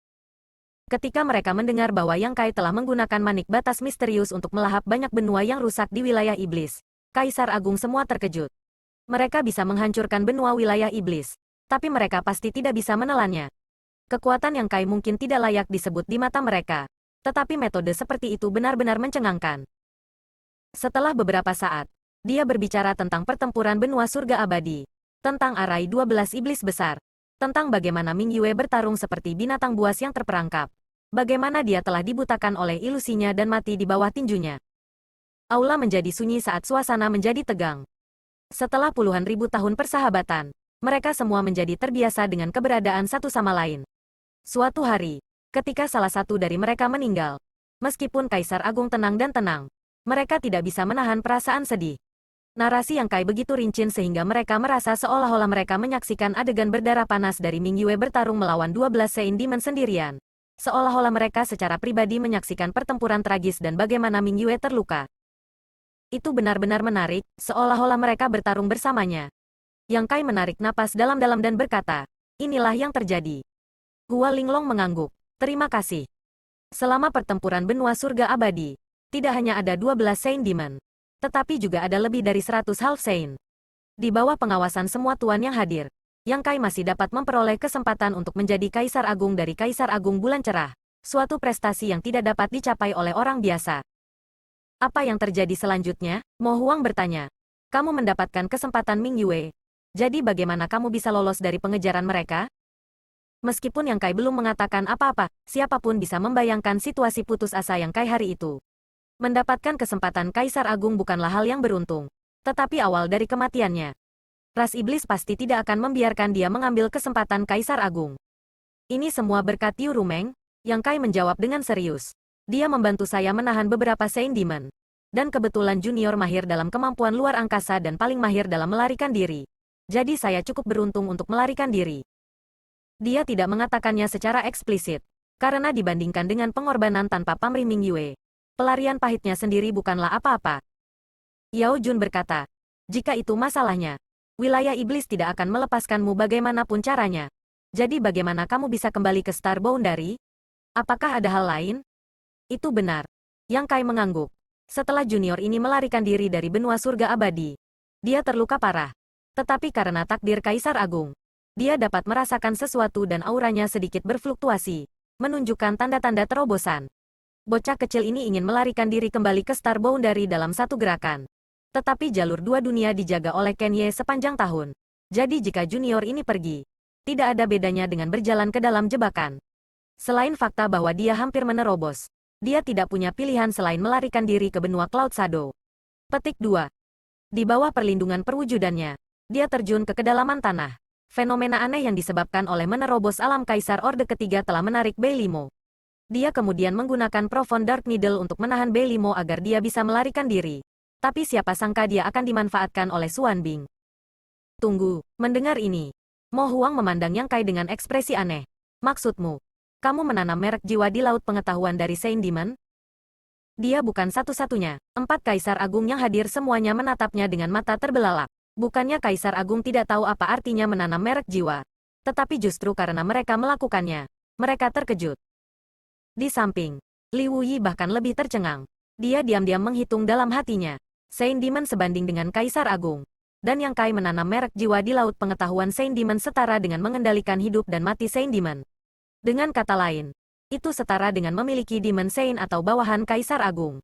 S1: Ketika mereka mendengar bahwa Yang Kai telah menggunakan manik batas misterius untuk melahap banyak benua yang rusak di wilayah iblis, Kaisar Agung semua terkejut. Mereka bisa menghancurkan benua wilayah iblis, tapi mereka pasti tidak bisa menelannya. Kekuatan Yang Kai mungkin tidak layak disebut di mata mereka, tetapi metode seperti itu benar-benar mencengangkan. Setelah beberapa saat, dia berbicara tentang pertempuran benua surga abadi, tentang arai 12 iblis besar, tentang bagaimana Ming Yue bertarung seperti binatang buas yang terperangkap. Bagaimana dia telah dibutakan oleh ilusinya dan mati di bawah tinjunya. Aula menjadi sunyi saat suasana menjadi tegang. Setelah puluhan ribu tahun persahabatan, mereka semua menjadi terbiasa dengan keberadaan satu sama lain. Suatu hari, ketika salah satu dari mereka meninggal, meskipun Kaisar Agung tenang dan tenang, mereka tidak bisa menahan perasaan sedih. Narasi Yang Kai begitu rincin sehingga mereka merasa seolah-olah mereka menyaksikan adegan berdarah panas dari Ming Yue bertarung melawan 12 Saint Demon sendirian. Seolah-olah mereka secara pribadi menyaksikan pertempuran tragis dan bagaimana Ming Yue terluka. Itu benar-benar menarik, seolah-olah mereka bertarung bersamanya. Yang Kai menarik napas dalam-dalam dan berkata, inilah yang terjadi. Hua Linglong mengangguk, terima kasih. Selama pertempuran benua surga abadi, tidak hanya ada 12 Saint Demon, tetapi juga ada lebih dari 100 Half Saint. Di bawah pengawasan semua tuan yang hadir, Yang Kai masih dapat memperoleh kesempatan untuk menjadi Kaisar Agung dari Kaisar Agung Bulan Cerah. Suatu prestasi yang tidak dapat dicapai oleh orang biasa. Apa yang terjadi selanjutnya? Mo Huang bertanya. Kamu mendapatkan kesempatan Ming Yue. Jadi bagaimana kamu bisa lolos dari pengejaran mereka? Meskipun Yang Kai belum mengatakan apa-apa, siapapun bisa membayangkan situasi putus asa Yang Kai hari itu. Mendapatkan kesempatan Kaisar Agung bukanlah hal yang beruntung. Tetapi awal dari kematiannya. Ras iblis pasti tidak akan membiarkan dia mengambil kesempatan Kaisar Agung. Ini semua berkat Yu Rumeng, Yang Kai menjawab dengan serius. Dia membantu saya menahan beberapa Saint Demon. Dan kebetulan junior mahir dalam kemampuan luar angkasa dan paling mahir dalam melarikan diri. Jadi saya cukup beruntung untuk melarikan diri. Dia tidak mengatakannya secara eksplisit. Karena dibandingkan dengan pengorbanan tanpa pamrih Ming Yue, pelarian pahitnya sendiri bukanlah apa-apa. Yao Jun berkata, jika itu masalahnya, wilayah iblis tidak akan melepaskanmu bagaimanapun caranya. Jadi bagaimana kamu bisa kembali ke Star Boundary? Apakah ada hal lain? Itu benar. Yang Kai mengangguk. Setelah junior ini melarikan diri dari benua surga abadi, dia terluka parah. Tetapi karena takdir Kaisar Agung, dia dapat merasakan sesuatu dan auranya sedikit berfluktuasi, menunjukkan tanda-tanda terobosan. Bocah kecil ini ingin melarikan diri kembali ke Star Boundary dalam satu gerakan. Tetapi jalur dua dunia dijaga oleh Ken Ye sepanjang tahun. Jadi jika junior ini pergi, tidak ada bedanya dengan berjalan ke dalam jebakan. Selain fakta bahwa dia hampir menerobos, dia tidak punya pilihan selain melarikan diri ke benua Cloud Shadow. Petik 2. Di bawah perlindungan perwujudannya, dia terjun ke kedalaman tanah. Fenomena aneh yang disebabkan oleh menerobos alam Kaisar Orde Ketiga telah menarik Bei Limo. Dia kemudian menggunakan Profound Dark Needle untuk menahan Bei Limo agar dia bisa melarikan diri. Tapi siapa sangka dia akan dimanfaatkan oleh Xuan Bing. Tunggu, mendengar ini. Mo Huang memandang Yang Kai dengan ekspresi aneh. Maksudmu, kamu menanam merek jiwa di laut pengetahuan dari Saint Demon? Dia bukan satu-satunya. 4 Kaisar Agung yang hadir semuanya menatapnya dengan mata terbelalak. Bukannya Kaisar Agung tidak tahu apa artinya menanam merek jiwa. Tetapi justru karena mereka melakukannya, mereka terkejut. Di samping, Li Wuyi bahkan lebih tercengang. Dia diam-diam menghitung dalam hatinya. Saint Demon sebanding dengan Kaisar Agung. Dan Yang Kai menanam merek jiwa di laut pengetahuan Saint Demon setara dengan mengendalikan hidup dan mati Saint Demon. Dengan kata lain, itu setara dengan memiliki Demon Saint atau bawahan Kaisar Agung.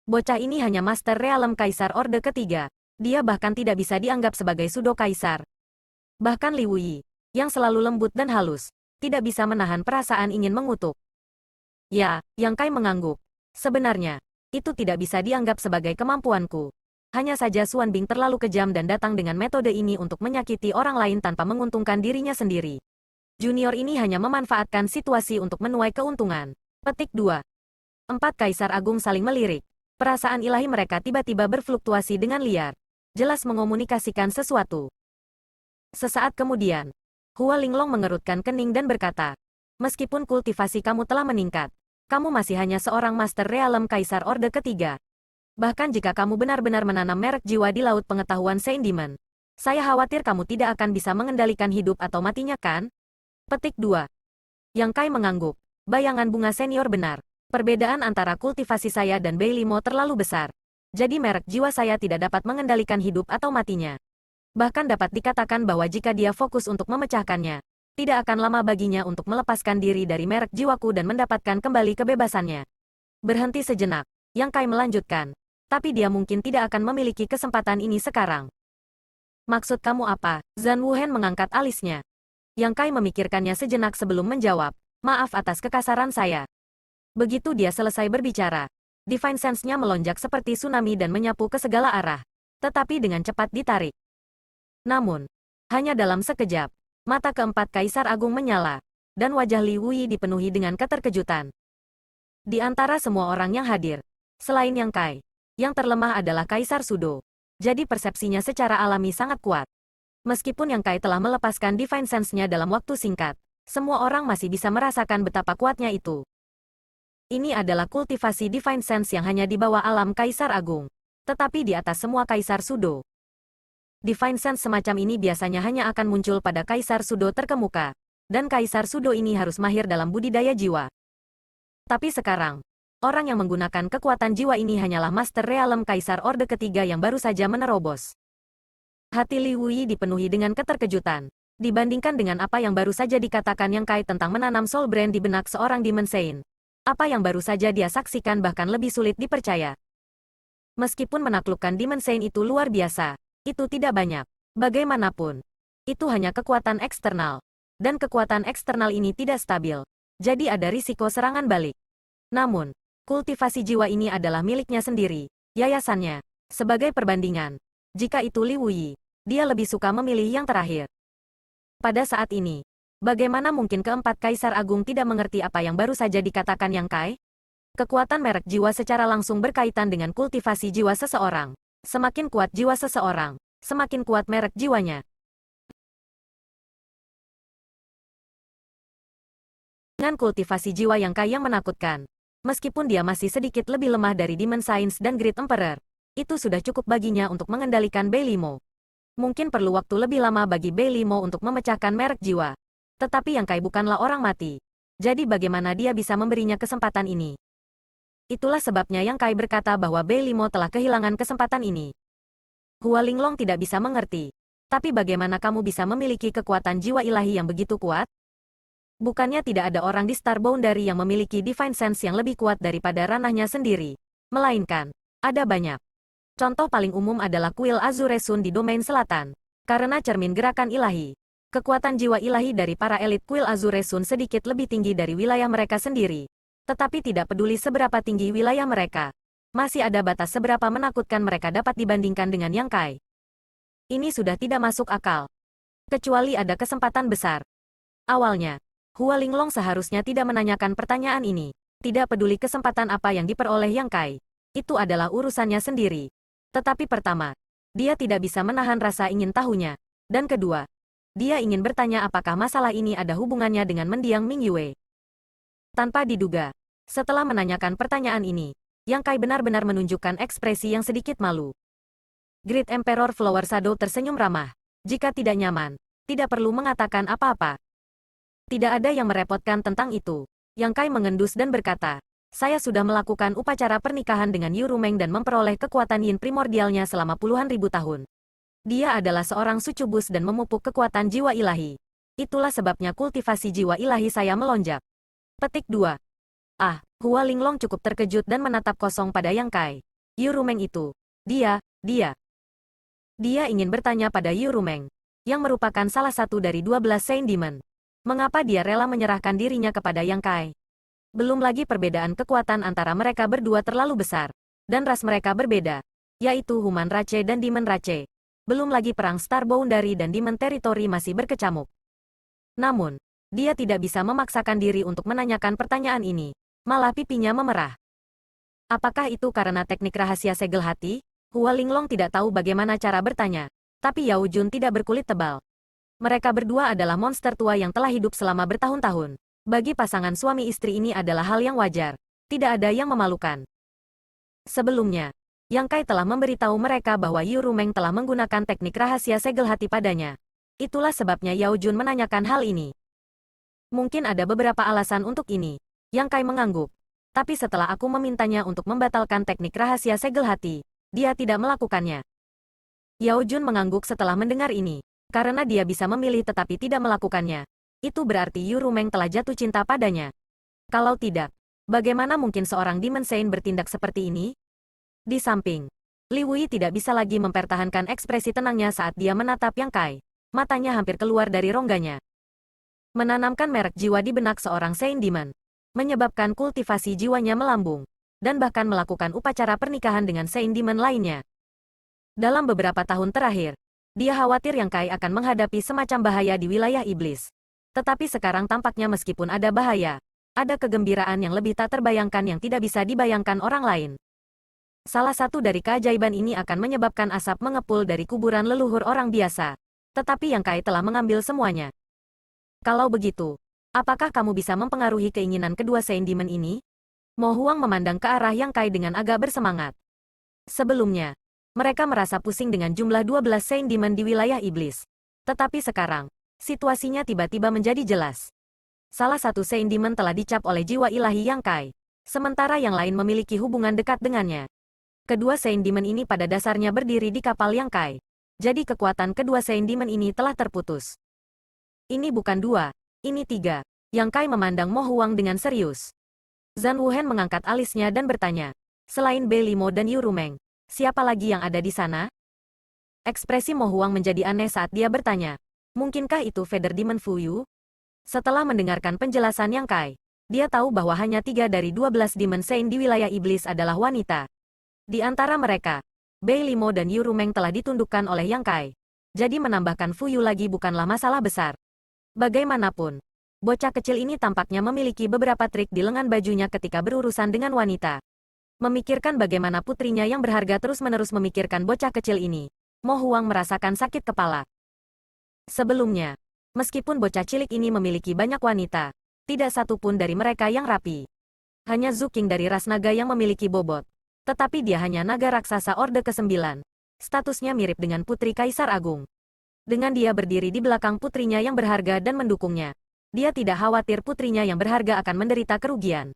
S1: Bocah ini hanya Master Realm Kaisar Orde Ketiga. Dia bahkan tidak bisa dianggap sebagai Sudo Kaisar. Bahkan Li Wuyi, yang selalu lembut dan halus, tidak bisa menahan perasaan ingin mengutuk. Ya, Yang Kai mengangguk. Sebenarnya, itu tidak bisa dianggap sebagai kemampuanku. Hanya saja Xuan Bing terlalu kejam dan datang dengan metode ini untuk menyakiti orang lain tanpa menguntungkan dirinya sendiri. Junior ini hanya memanfaatkan situasi untuk menuai keuntungan. Petik 2. 4 Kaisar Agung saling melirik. Perasaan ilahi mereka tiba-tiba berfluktuasi dengan liar. Jelas mengomunikasikan sesuatu. Sesaat kemudian, Hua Linglong mengerutkan kening dan berkata, meskipun kultivasi kamu telah meningkat, kamu masih hanya seorang Master Realm Kaisar Orde Ketiga. Bahkan jika kamu benar-benar menanam merek jiwa di laut pengetahuan Saint Demon, saya khawatir kamu tidak akan bisa mengendalikan hidup atau matinya kan? Petik 2. Yang Kai mengangguk. Bayangan bunga senior benar. Perbedaan antara kultivasi saya dan Bei Limo terlalu besar. Jadi merek jiwa saya tidak dapat mengendalikan hidup atau matinya. Bahkan dapat dikatakan bahwa jika dia fokus untuk memecahkannya, tidak akan lama baginya untuk melepaskan diri dari merek jiwaku dan mendapatkan kembali kebebasannya. Berhenti sejenak, Yang Kai melanjutkan. Tapi dia mungkin tidak akan memiliki kesempatan ini sekarang. Maksud kamu apa? Zhan Wuhen mengangkat alisnya. Yang Kai memikirkannya sejenak sebelum menjawab. Maaf atas kekasaran saya. Begitu dia selesai berbicara, Divine Sense-nya melonjak seperti tsunami dan menyapu ke segala arah. Tetapi dengan cepat ditarik. Namun, hanya dalam sekejap, mata keempat Kaisar Agung menyala, dan wajah Li Wuyi dipenuhi dengan keterkejutan. Di antara semua orang yang hadir, selain Yang Kai, yang terlemah adalah Kaisar Sudo. Jadi persepsinya secara alami sangat kuat. Meskipun Yang Kai telah melepaskan Divine Sense-nya dalam waktu singkat, semua orang masih bisa merasakan betapa kuatnya itu. Ini adalah kultivasi Divine Sense yang hanya di bawah alam Kaisar Agung, tetapi di atas semua Kaisar Sudo. Divine Sense semacam ini biasanya hanya akan muncul pada Kaisar Sudo terkemuka, dan Kaisar Sudo ini harus mahir dalam budidaya jiwa. Tapi sekarang, orang yang menggunakan kekuatan jiwa ini hanyalah Master Realm Kaisar Orde Ketiga yang baru saja menerobos. Hati Li Wuyi dipenuhi dengan keterkejutan. Dibandingkan dengan apa yang baru saja dikatakan Yang Kai tentang menanam Soul Brand di benak seorang Demon Saint. Apa yang baru saja dia saksikan bahkan lebih sulit dipercaya. Meskipun menaklukkan Demon Saint itu luar biasa, itu tidak banyak. Bagaimanapun, itu hanya kekuatan eksternal. Dan kekuatan eksternal ini tidak stabil. Jadi ada risiko serangan balik. Namun, kultivasi jiwa ini adalah miliknya sendiri, yayasannya. Sebagai perbandingan, jika itu Li Wuyi, dia lebih suka memilih yang terakhir. Pada saat ini, bagaimana mungkin keempat Kaisar Agung tidak mengerti apa yang baru saja dikatakan Yang Kai? Kekuatan merek jiwa secara langsung berkaitan dengan kultivasi jiwa seseorang. Semakin kuat jiwa seseorang, semakin kuat merek jiwanya. Dengan kultivasi jiwa Yang Kai yang menakutkan, meskipun dia masih sedikit lebih lemah dari Demon Science dan Great Emperor, itu sudah cukup baginya untuk mengendalikan Bei Limo. Mungkin perlu waktu lebih lama bagi Bei Limo untuk memecahkan merek jiwa. Tetapi Yang Kai bukanlah orang mati. Jadi bagaimana dia bisa memberinya kesempatan ini? Itulah sebabnya Yang Kai berkata bahwa Bei Limo telah kehilangan kesempatan ini. Hua Linglong tidak bisa mengerti. Tapi bagaimana kamu bisa memiliki kekuatan jiwa ilahi yang begitu kuat? Bukannya tidak ada orang di Star Boundary yang memiliki Divine Sense yang lebih kuat daripada ranahnya sendiri. Melainkan, ada banyak. Contoh paling umum adalah kuil Azure Sun di domain selatan. Karena cermin gerakan ilahi. Kekuatan jiwa ilahi dari para elit kuil Azure Sun sedikit lebih tinggi dari wilayah mereka sendiri. Tetapi tidak peduli seberapa tinggi wilayah mereka. Masih ada batas seberapa menakutkan mereka dapat dibandingkan dengan Yang Kai. Ini sudah tidak masuk akal. Kecuali ada kesempatan besar. Awalnya, Hua Linglong seharusnya tidak menanyakan pertanyaan ini. Tidak peduli kesempatan apa yang diperoleh Yang Kai. Itu adalah urusannya sendiri. Tetapi pertama, dia tidak bisa menahan rasa ingin tahunya. Dan kedua, dia ingin bertanya apakah masalah ini ada hubungannya dengan mendiang Ming Yue. Tanpa diduga, setelah menanyakan pertanyaan ini, Yang Kai benar-benar menunjukkan ekspresi yang sedikit malu. Great Emperor Flower Shadow tersenyum ramah. Jika tidak nyaman, tidak perlu mengatakan apa-apa. Tidak ada yang merepotkan tentang itu. Yang Kai mengendus dan berkata, saya sudah melakukan upacara pernikahan dengan Yu Rumeng dan memperoleh kekuatan yin primordialnya selama puluhan ribu tahun. Dia adalah seorang sucubus dan memupuk kekuatan jiwa ilahi. Itulah sebabnya kultivasi jiwa ilahi saya melonjak. Petik 2. Hua Linglong cukup terkejut dan menatap kosong pada Yang Kai. Yu Rumeng itu. Dia ingin bertanya pada Yu Rumeng, yang merupakan salah satu dari 12 Saint Demon. Mengapa dia rela menyerahkan dirinya kepada Yang Kai? Belum lagi perbedaan kekuatan antara mereka berdua terlalu besar. Dan ras mereka berbeda, yaitu Human Rache dan Demon Rache. Belum lagi perang Star Boundary dan Demon Territory masih berkecamuk. Namun, dia tidak bisa memaksakan diri untuk menanyakan pertanyaan ini. Malah pipinya memerah. Apakah itu karena teknik rahasia segel hati? Hua Linglong tidak tahu bagaimana cara bertanya. Tapi Yao Jun tidak berkulit tebal. Mereka berdua adalah monster tua yang telah hidup selama bertahun-tahun. Bagi pasangan suami istri ini adalah hal yang wajar. Tidak ada yang memalukan. Sebelumnya, Yang Kai telah memberitahu mereka bahwa Yu Rumeng telah menggunakan teknik rahasia segel hati padanya. Itulah sebabnya Yao Jun menanyakan hal ini. Mungkin ada beberapa alasan untuk ini. Yang Kai mengangguk. Tapi setelah aku memintanya untuk membatalkan teknik rahasia segel hati, dia tidak melakukannya. Yao Jun mengangguk setelah mendengar ini. Karena dia bisa memilih tetapi tidak melakukannya. Itu berarti Yu Rumeng telah jatuh cinta padanya. Kalau tidak, bagaimana mungkin seorang Demon Saint bertindak seperti ini? Di samping, Li Wuyi tidak bisa lagi mempertahankan ekspresi tenangnya saat dia menatap Yang Kai. Matanya hampir keluar dari rongganya. Menanamkan merek jiwa di benak seorang Saint Demon menyebabkan kultivasi jiwanya melambung, dan bahkan melakukan upacara pernikahan dengan Saint Demon lainnya. Dalam beberapa tahun terakhir, dia khawatir Yang Kai akan menghadapi semacam bahaya di wilayah iblis. Tetapi sekarang tampaknya meskipun ada bahaya, ada kegembiraan yang lebih tak terbayangkan yang tidak bisa dibayangkan orang lain. Salah satu dari keajaiban ini akan menyebabkan asap mengepul dari kuburan leluhur orang biasa. Tetapi Yang Kai telah mengambil semuanya. Kalau begitu, apakah kamu bisa mempengaruhi keinginan kedua Saint Demon ini? Mo Huang memandang ke arah Yang Kai dengan agak bersemangat. Sebelumnya, mereka merasa pusing dengan jumlah 12 Saint Demon di wilayah iblis. Tetapi sekarang, situasinya tiba-tiba menjadi jelas. Salah satu Saint Demon telah dicap oleh jiwa ilahi Yang Kai, sementara yang lain memiliki hubungan dekat dengannya. Kedua Saint Demon ini pada dasarnya berdiri di kapal Yang Kai. Jadi kekuatan kedua Saint Demon ini telah terputus. Ini bukan 2, ini 3. Yang Kai memandang Mo Huang dengan serius. Zhan Wuhen mengangkat alisnya dan bertanya, selain Bei Limo dan Yu Rumeng, siapa lagi yang ada di sana? Ekspresi Mo Huang menjadi aneh saat dia bertanya, mungkinkah itu Feather Demon Fu Yu? Setelah mendengarkan penjelasan Yang Kai, dia tahu bahwa hanya 3 dari 12 Demon Saint di wilayah iblis adalah wanita. Di antara mereka, Bei Limo dan Yu Rumeng telah ditundukkan oleh Yang Kai. Jadi menambahkan Fu Yu lagi bukanlah masalah besar. Bagaimanapun, bocah kecil ini tampaknya memiliki beberapa trik di lengan bajunya ketika berurusan dengan wanita. Memikirkan bagaimana putrinya yang berharga terus-menerus memikirkan bocah kecil ini, Mo Huang merasakan sakit kepala. Sebelumnya, meskipun bocah cilik ini memiliki banyak wanita, tidak satu pun dari mereka yang rapi. Hanya Zhu Qing dari ras naga yang memiliki bobot. Tetapi dia hanya naga raksasa Orde ke-9. Statusnya mirip dengan Putri Kaisar Agung. Dengan dia berdiri di belakang putrinya yang berharga dan mendukungnya, dia tidak khawatir putrinya yang berharga akan menderita kerugian.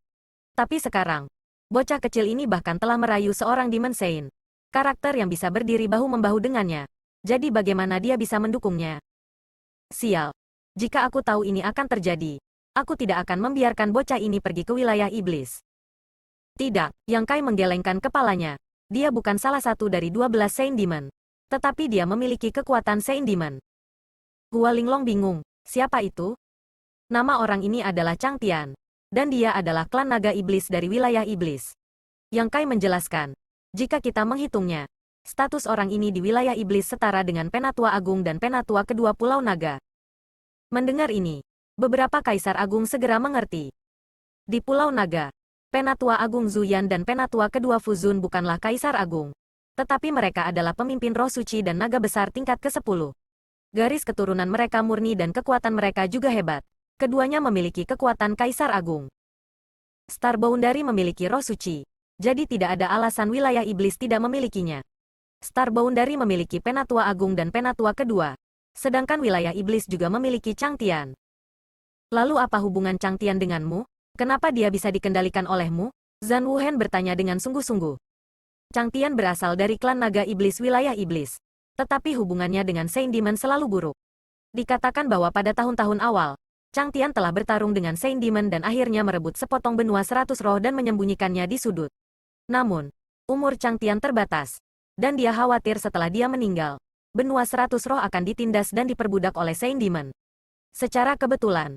S1: Tapi sekarang, bocah kecil ini bahkan telah merayu seorang Demon Saint. Karakter yang bisa berdiri bahu-membahu dengannya. Jadi bagaimana dia bisa mendukungnya? Sial. Jika aku tahu ini akan terjadi, aku tidak akan membiarkan bocah ini pergi ke wilayah iblis. Tidak, Yang Kai menggelengkan kepalanya. Dia bukan salah satu dari 12 Saint Demon. Tetapi dia memiliki kekuatan Saint Demon. Hua Linglong bingung, siapa itu? Nama orang ini adalah Chang Tian. Dan dia adalah klan naga iblis dari wilayah iblis. Yang Kai menjelaskan, jika kita menghitungnya, status orang ini di wilayah iblis setara dengan Penatua Agung dan Penatua kedua Pulau Naga. Mendengar ini, beberapa Kaisar Agung segera mengerti. Di Pulau Naga, Penatua Agung Zuyan dan Penatua kedua Fuzun bukanlah Kaisar Agung. Tetapi mereka adalah pemimpin roh suci dan naga besar tingkat ke-10. Garis keturunan mereka murni dan kekuatan mereka juga hebat. Keduanya memiliki kekuatan Kaisar Agung. Star Boundary memiliki roh suci. Jadi tidak ada alasan wilayah iblis tidak memilikinya. Star Boundary memiliki Penatua Agung dan Penatua kedua. Sedangkan wilayah iblis juga memiliki Chang Tian. Lalu apa hubungan Chang Tian denganmu? Kenapa dia bisa dikendalikan olehmu? Zhan Wuhen bertanya dengan sungguh-sungguh. Chang Tian berasal dari klan naga iblis wilayah iblis. Tetapi hubungannya dengan Saint Demon selalu buruk. Dikatakan bahwa pada tahun-tahun awal, Chang Tian telah bertarung dengan Saint Demon dan akhirnya merebut sepotong benua 100 roh dan menyembunyikannya di sudut. Namun, umur Chang Tian terbatas. Dan dia khawatir setelah dia meninggal, benua 100 roh akan ditindas dan diperbudak oleh Saint Demon. Secara kebetulan,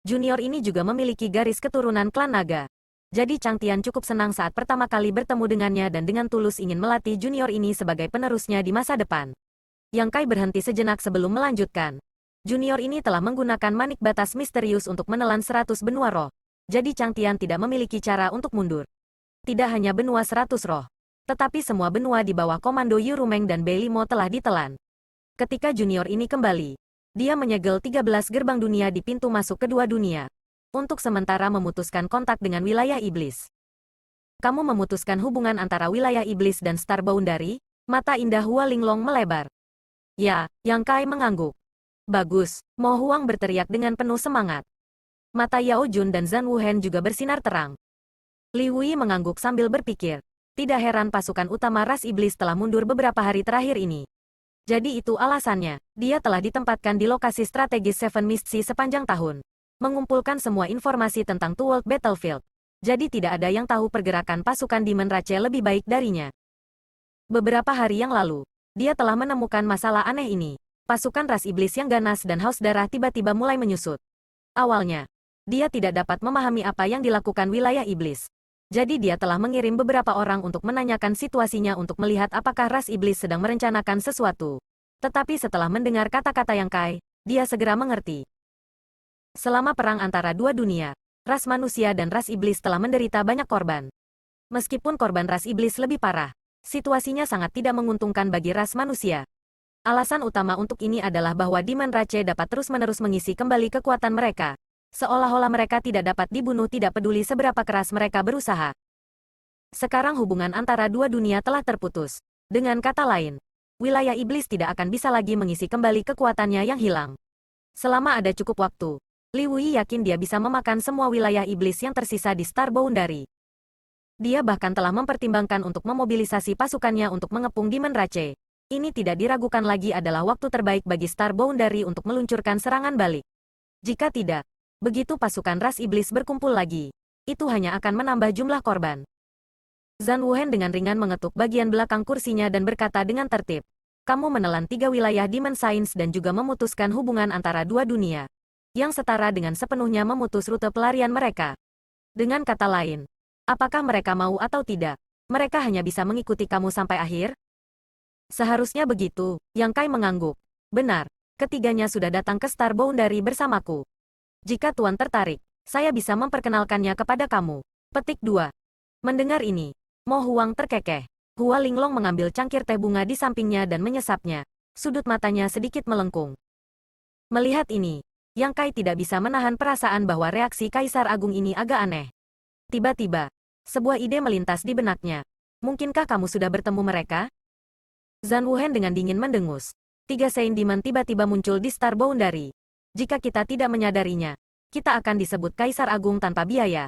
S1: junior ini juga memiliki garis keturunan klan naga. Jadi Chang Tian cukup senang saat pertama kali bertemu dengannya dan dengan tulus ingin melatih junior ini sebagai penerusnya di masa depan. Yang Kai berhenti sejenak sebelum melanjutkan. Junior ini telah menggunakan manik batas misterius untuk menelan 100 benua roh. Jadi Chang Tian tidak memiliki cara untuk mundur. Tidak hanya benua 100 roh, tetapi semua benua di bawah komando Yu Rumeng dan Bei Limo telah ditelan. Ketika junior ini kembali, dia menyegel 13 gerbang dunia di pintu masuk kedua dunia. Untuk sementara memutuskan kontak dengan wilayah iblis. Kamu memutuskan hubungan antara wilayah iblis dan Star Boundary? Mata indah Hua Linglong melebar. Ya, Yang Kai mengangguk. Bagus, Mo Huang berteriak dengan penuh semangat. Mata Yao Jun dan Zhan Wuhen juga bersinar terang. Li Wui mengangguk sambil berpikir. Tidak heran pasukan utama ras iblis telah mundur beberapa hari terakhir ini. Jadi itu alasannya, dia telah ditempatkan di lokasi strategis Seven Mist Sea sepanjang tahun. Mengumpulkan semua informasi tentang Two World Battlefield. Jadi tidak ada yang tahu pergerakan pasukan Demon Rache lebih baik darinya. Beberapa hari yang lalu, dia telah menemukan masalah aneh ini. Pasukan ras iblis yang ganas dan haus darah tiba-tiba mulai menyusut. Awalnya, dia tidak dapat memahami apa yang dilakukan wilayah iblis. Jadi dia telah mengirim beberapa orang untuk menanyakan situasinya untuk melihat apakah ras iblis sedang merencanakan sesuatu. Tetapi setelah mendengar kata-kata Yang Kai, dia segera mengerti. Selama perang antara dua dunia, ras manusia dan ras iblis telah menderita banyak korban. Meskipun korban ras iblis lebih parah, situasinya sangat tidak menguntungkan bagi ras manusia. Alasan utama untuk ini adalah bahwa Demon Rache dapat terus-menerus mengisi kembali kekuatan mereka. Seolah-olah mereka tidak dapat dibunuh tidak peduli seberapa keras mereka berusaha. Sekarang hubungan antara dua dunia telah terputus. Dengan kata lain, wilayah iblis tidak akan bisa lagi mengisi kembali kekuatannya yang hilang. Selama ada cukup waktu, Li Wui yakin dia bisa memakan semua wilayah iblis yang tersisa di Star Boundary. Dia bahkan telah mempertimbangkan untuk memobilisasi pasukannya untuk mengepung Demon Rache. Ini tidak diragukan lagi adalah waktu terbaik bagi Star Boundary untuk meluncurkan serangan balik. Jika tidak, begitu pasukan ras iblis berkumpul lagi, itu hanya akan menambah jumlah korban. Zhan Wuhen dengan ringan mengetuk bagian belakang kursinya dan berkata dengan tertib, "Kamu menelan 3 wilayah Demon Science dan juga memutuskan hubungan antara dua dunia, yang setara dengan sepenuhnya memutus rute pelarian mereka. Dengan kata lain, apakah mereka mau atau tidak, mereka hanya bisa mengikuti kamu sampai akhir?" Seharusnya begitu, Yang Kai mengangguk. Benar, ketiganya sudah datang ke Star Boundary bersamaku. Jika Tuan tertarik, saya bisa memperkenalkannya kepada kamu. Petik 2. Mendengar ini, Mo Huang terkekeh. Hua Linglong mengambil cangkir teh bunga di sampingnya dan menyesapnya. Sudut matanya sedikit melengkung. Melihat ini, Yang Kai tidak bisa menahan perasaan bahwa reaksi Kaisar Agung ini agak aneh. Tiba-tiba, sebuah ide melintas di benaknya. Mungkinkah kamu sudah bertemu mereka? Zhan Wuhen dengan dingin mendengus. 3 Saint Demon tiba-tiba muncul di Star Boundary. Jika kita tidak menyadarinya, kita akan disebut Kaisar Agung tanpa biaya.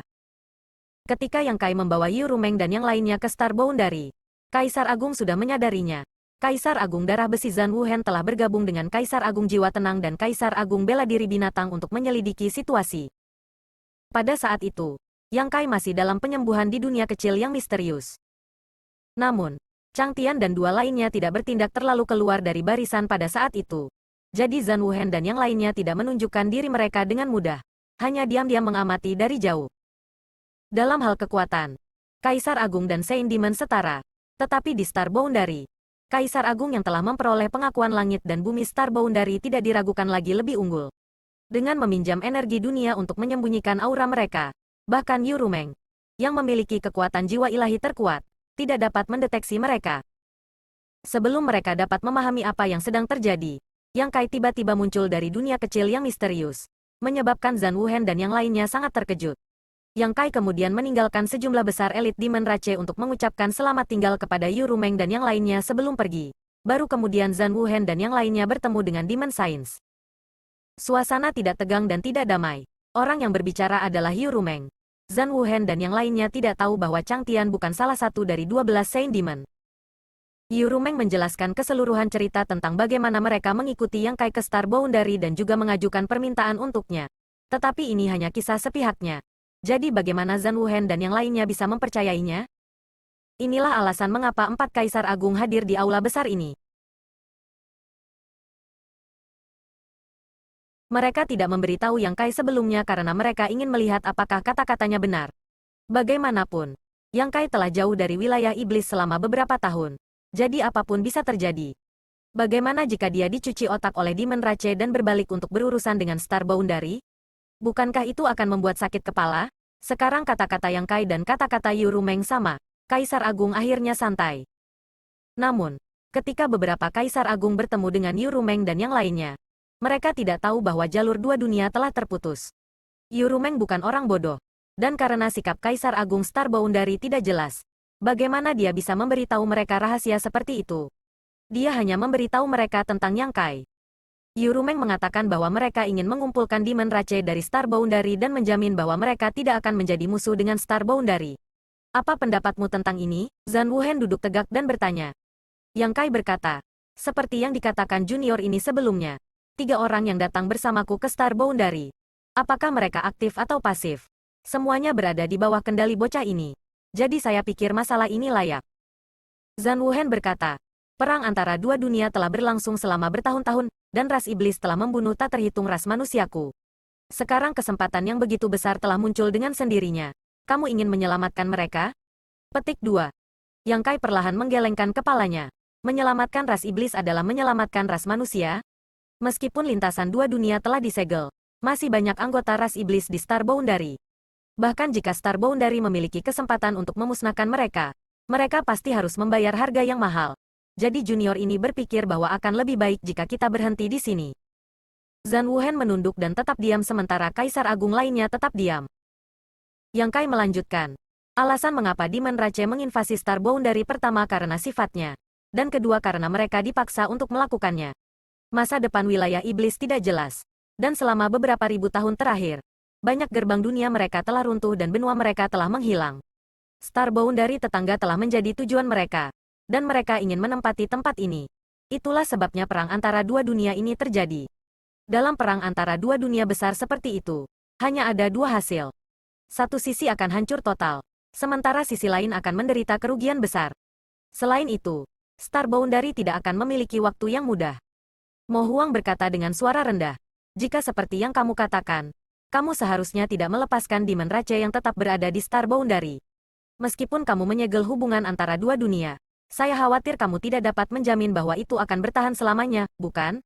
S1: Ketika Yang Kai membawa Yu Rumeng dan yang lainnya ke Star Boundary, Kaisar Agung sudah menyadarinya. Kaisar Agung Darah Besi Zhan Wuhen telah bergabung dengan Kaisar Agung Jiwa Tenang dan Kaisar Agung Bela Diri Binatang untuk menyelidiki situasi. Pada saat itu, Yang Kai masih dalam penyembuhan di dunia kecil yang misterius. Namun, Chang Tian dan dua lainnya tidak bertindak terlalu keluar dari barisan pada saat itu. Jadi Zhan Wuhen dan yang lainnya tidak menunjukkan diri mereka dengan mudah. Hanya diam-diam mengamati dari jauh. Dalam hal kekuatan, Kaisar Agung dan Saint Demon setara. Tetapi di Star Boundary, Kaisar Agung yang telah memperoleh pengakuan langit dan bumi Star Boundary tidak diragukan lagi lebih unggul. Dengan meminjam energi dunia untuk menyembunyikan aura mereka, bahkan Yu Rumeng, yang memiliki kekuatan jiwa ilahi terkuat, tidak dapat mendeteksi mereka. Sebelum mereka dapat memahami apa yang sedang terjadi, Yang Kai tiba-tiba muncul dari dunia kecil yang misterius, menyebabkan Zhan Wuhen dan yang lainnya sangat terkejut. Yang Kai kemudian meninggalkan sejumlah besar elit Demon Rache untuk mengucapkan selamat tinggal kepada Yu Rumeng dan yang lainnya sebelum pergi. Baru kemudian Zhan Wuhen dan yang lainnya bertemu dengan Demon Science. Suasana tidak tegang dan tidak damai. Orang yang berbicara adalah Yu Rumeng. Zhan Wuhen dan yang lainnya tidak tahu bahwa Chang Tian bukan salah satu dari 12 Saint Demon. Yu Rumeng menjelaskan keseluruhan cerita tentang bagaimana mereka mengikuti Yang Kai ke Star Boundary dan juga mengajukan permintaan untuknya. Tetapi ini hanya kisah sepihaknya. Jadi bagaimana Zhan Wuhen dan yang lainnya bisa mempercayainya? Inilah alasan mengapa 4 Kaisar Agung hadir di aula besar ini. Mereka tidak memberitahu Yang Kai sebelumnya karena mereka ingin melihat apakah kata-katanya benar. Bagaimanapun, Yang Kai telah jauh dari wilayah iblis selama beberapa tahun. Jadi apapun bisa terjadi. Bagaimana jika dia dicuci otak oleh Demon Rache dan berbalik untuk berurusan dengan Star Boundary? Bukankah itu akan membuat sakit kepala? Sekarang kata-kata Yang Kai dan kata-kata Yu Rumeng sama. Kaisar Agung akhirnya santai. Namun, ketika beberapa Kaisar Agung bertemu dengan Yu Rumeng dan yang lainnya, mereka tidak tahu bahwa jalur dua dunia telah terputus. Yu Rumeng bukan orang bodoh. Dan karena sikap Kaisar Agung Star Boundary tidak jelas, bagaimana dia bisa memberitahu mereka rahasia seperti itu? Dia hanya memberitahu mereka tentang Yang Kai. Yu Rumeng mengatakan bahwa mereka ingin mengumpulkan Demon Rache dari Star Boundary dan menjamin bahwa mereka tidak akan menjadi musuh dengan Star Boundary. Apa pendapatmu tentang ini? Zhan Wuhen duduk tegak dan bertanya. Yang Kai berkata, seperti yang dikatakan junior ini sebelumnya. 3 orang yang datang bersamaku ke Star Boundary. Apakah mereka aktif atau pasif? Semuanya berada di bawah kendali bocah ini. Jadi saya pikir masalah ini layak. Zhan Wuhen berkata, perang antara dua dunia telah berlangsung selama bertahun-tahun, dan ras iblis telah membunuh tak terhitung ras manusiaku. Sekarang kesempatan yang begitu besar telah muncul dengan sendirinya. Kamu ingin menyelamatkan mereka? Petik 2. Yang Kai perlahan menggelengkan kepalanya. Menyelamatkan ras iblis adalah menyelamatkan ras manusia? Meskipun lintasan dua dunia telah disegel, masih banyak anggota ras iblis di Star Boundary. Bahkan jika Star Boundary memiliki kesempatan untuk memusnahkan mereka, mereka pasti harus membayar harga yang mahal. Jadi junior ini berpikir bahwa akan lebih baik jika kita berhenti di sini. Zhan Wuhen menunduk dan tetap diam sementara Kaisar Agung lainnya tetap diam. Yang Kai melanjutkan. Alasan mengapa Demon Rache menginvasi Star Boundary pertama karena sifatnya, dan kedua karena mereka dipaksa untuk melakukannya. Masa depan wilayah iblis tidak jelas. Dan selama beberapa ribu tahun terakhir, banyak gerbang dunia mereka telah runtuh dan benua mereka telah menghilang. Star Boundary tetangga telah menjadi tujuan mereka. Dan mereka ingin menempati tempat ini. Itulah sebabnya perang antara dua dunia ini terjadi. Dalam perang antara dua dunia besar seperti itu, hanya ada dua hasil. Satu sisi akan hancur total, sementara sisi lain akan menderita kerugian besar. Selain itu, Star Boundary tidak akan memiliki waktu yang mudah. Mo Huang berkata dengan suara rendah, jika seperti yang kamu katakan, kamu seharusnya tidak melepaskan Demon Rache yang tetap berada di Star Boundary. Meskipun kamu menyegel hubungan antara dua dunia, saya khawatir kamu tidak dapat menjamin bahwa itu akan bertahan selamanya, bukan?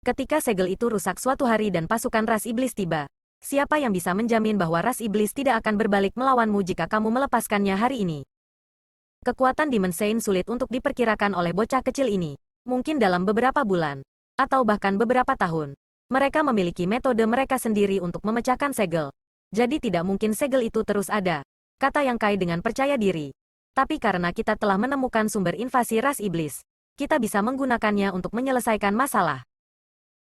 S1: Ketika segel itu rusak suatu hari dan pasukan ras iblis tiba, siapa yang bisa menjamin bahwa ras iblis tidak akan berbalik melawanmu jika kamu melepaskannya hari ini? Kekuatan Demon Saint sulit untuk diperkirakan oleh bocah kecil ini. Mungkin dalam beberapa bulan, atau bahkan beberapa tahun. Mereka memiliki metode mereka sendiri untuk memecahkan segel. Jadi tidak mungkin segel itu terus ada, kata Yang Kai dengan percaya diri. Tapi karena kita telah menemukan sumber invasi ras iblis, kita bisa menggunakannya untuk menyelesaikan masalah.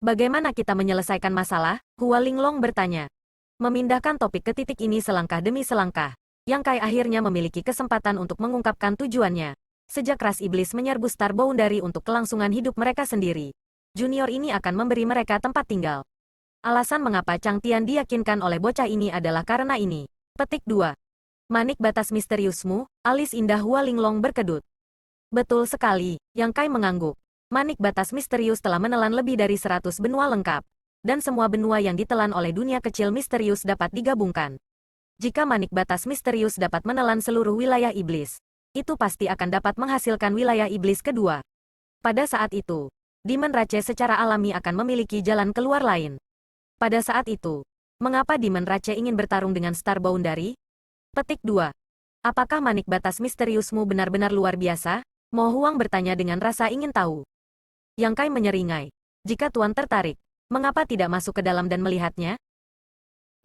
S1: Bagaimana kita menyelesaikan masalah? Hua Linglong bertanya. Memindahkan topik ke titik ini selangkah demi selangkah. Yang Kai akhirnya memiliki kesempatan untuk mengungkapkan tujuannya. Sejak ras iblis menyerbu Star Boundary untuk kelangsungan hidup mereka sendiri, junior ini akan memberi mereka tempat tinggal. Alasan mengapa Chang Tian diyakinkan oleh bocah ini adalah karena ini. Petik 2. Manik batas misteriusmu, alis indah Hua Linglong berkedut. Betul sekali, Yang Kai mengangguk. Manik batas misterius telah menelan lebih dari 100 benua lengkap. Dan semua benua yang ditelan oleh dunia kecil misterius dapat digabungkan. Jika manik batas misterius dapat menelan seluruh wilayah iblis, itu pasti akan dapat menghasilkan wilayah iblis kedua. Pada saat itu, Demon Rache secara alami akan memiliki jalan keluar lain. Pada saat itu, mengapa Demon Rache ingin bertarung dengan Star Boundary? Petik 2. Apakah manik batas misteriusmu benar-benar luar biasa? Mo Huang bertanya dengan rasa ingin tahu. Yang Kai menyeringai. Jika Tuan tertarik, mengapa tidak masuk ke dalam dan melihatnya?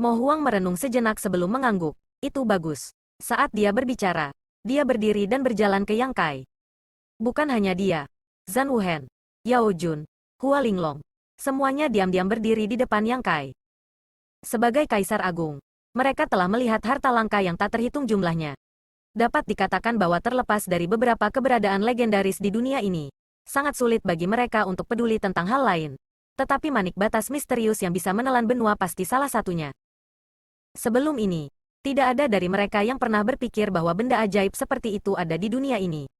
S1: Mo Huang merenung sejenak sebelum mengangguk. Itu bagus. Saat dia berbicara, dia berdiri dan berjalan ke Yang Kai. Bukan hanya dia. Zhan Wuhen, Yao Jun, Hua Linglong. Semuanya diam-diam berdiri di depan Yang Kai. Sebagai Kaisar Agung, mereka telah melihat harta langka yang tak terhitung jumlahnya. Dapat dikatakan bahwa terlepas dari beberapa keberadaan legendaris di dunia ini, sangat sulit bagi mereka untuk peduli tentang hal lain. Tetapi manik batas misterius yang bisa menelan benua pasti salah satunya. Sebelum ini, tidak ada dari mereka yang pernah berpikir bahwa benda ajaib seperti itu ada di dunia ini.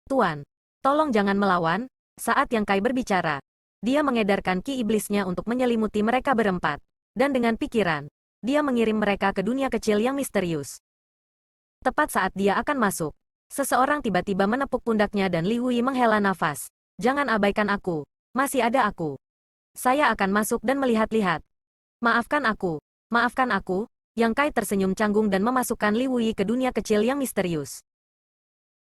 S1: Tuan, tolong jangan melawan. Saat Yang Kai berbicara, dia mengedarkan ki iblisnya untuk menyelimuti mereka berempat. Dan dengan pikiran, dia mengirim mereka ke dunia kecil yang misterius. Tepat saat dia akan masuk, seseorang tiba-tiba menepuk pundaknya dan Li Hui menghela nafas. Jangan abaikan aku, masih ada aku. Saya akan masuk dan melihat-lihat. Maafkan aku, maafkan aku. Yang Kai tersenyum canggung dan memasukkan Li Hui ke dunia kecil yang misterius.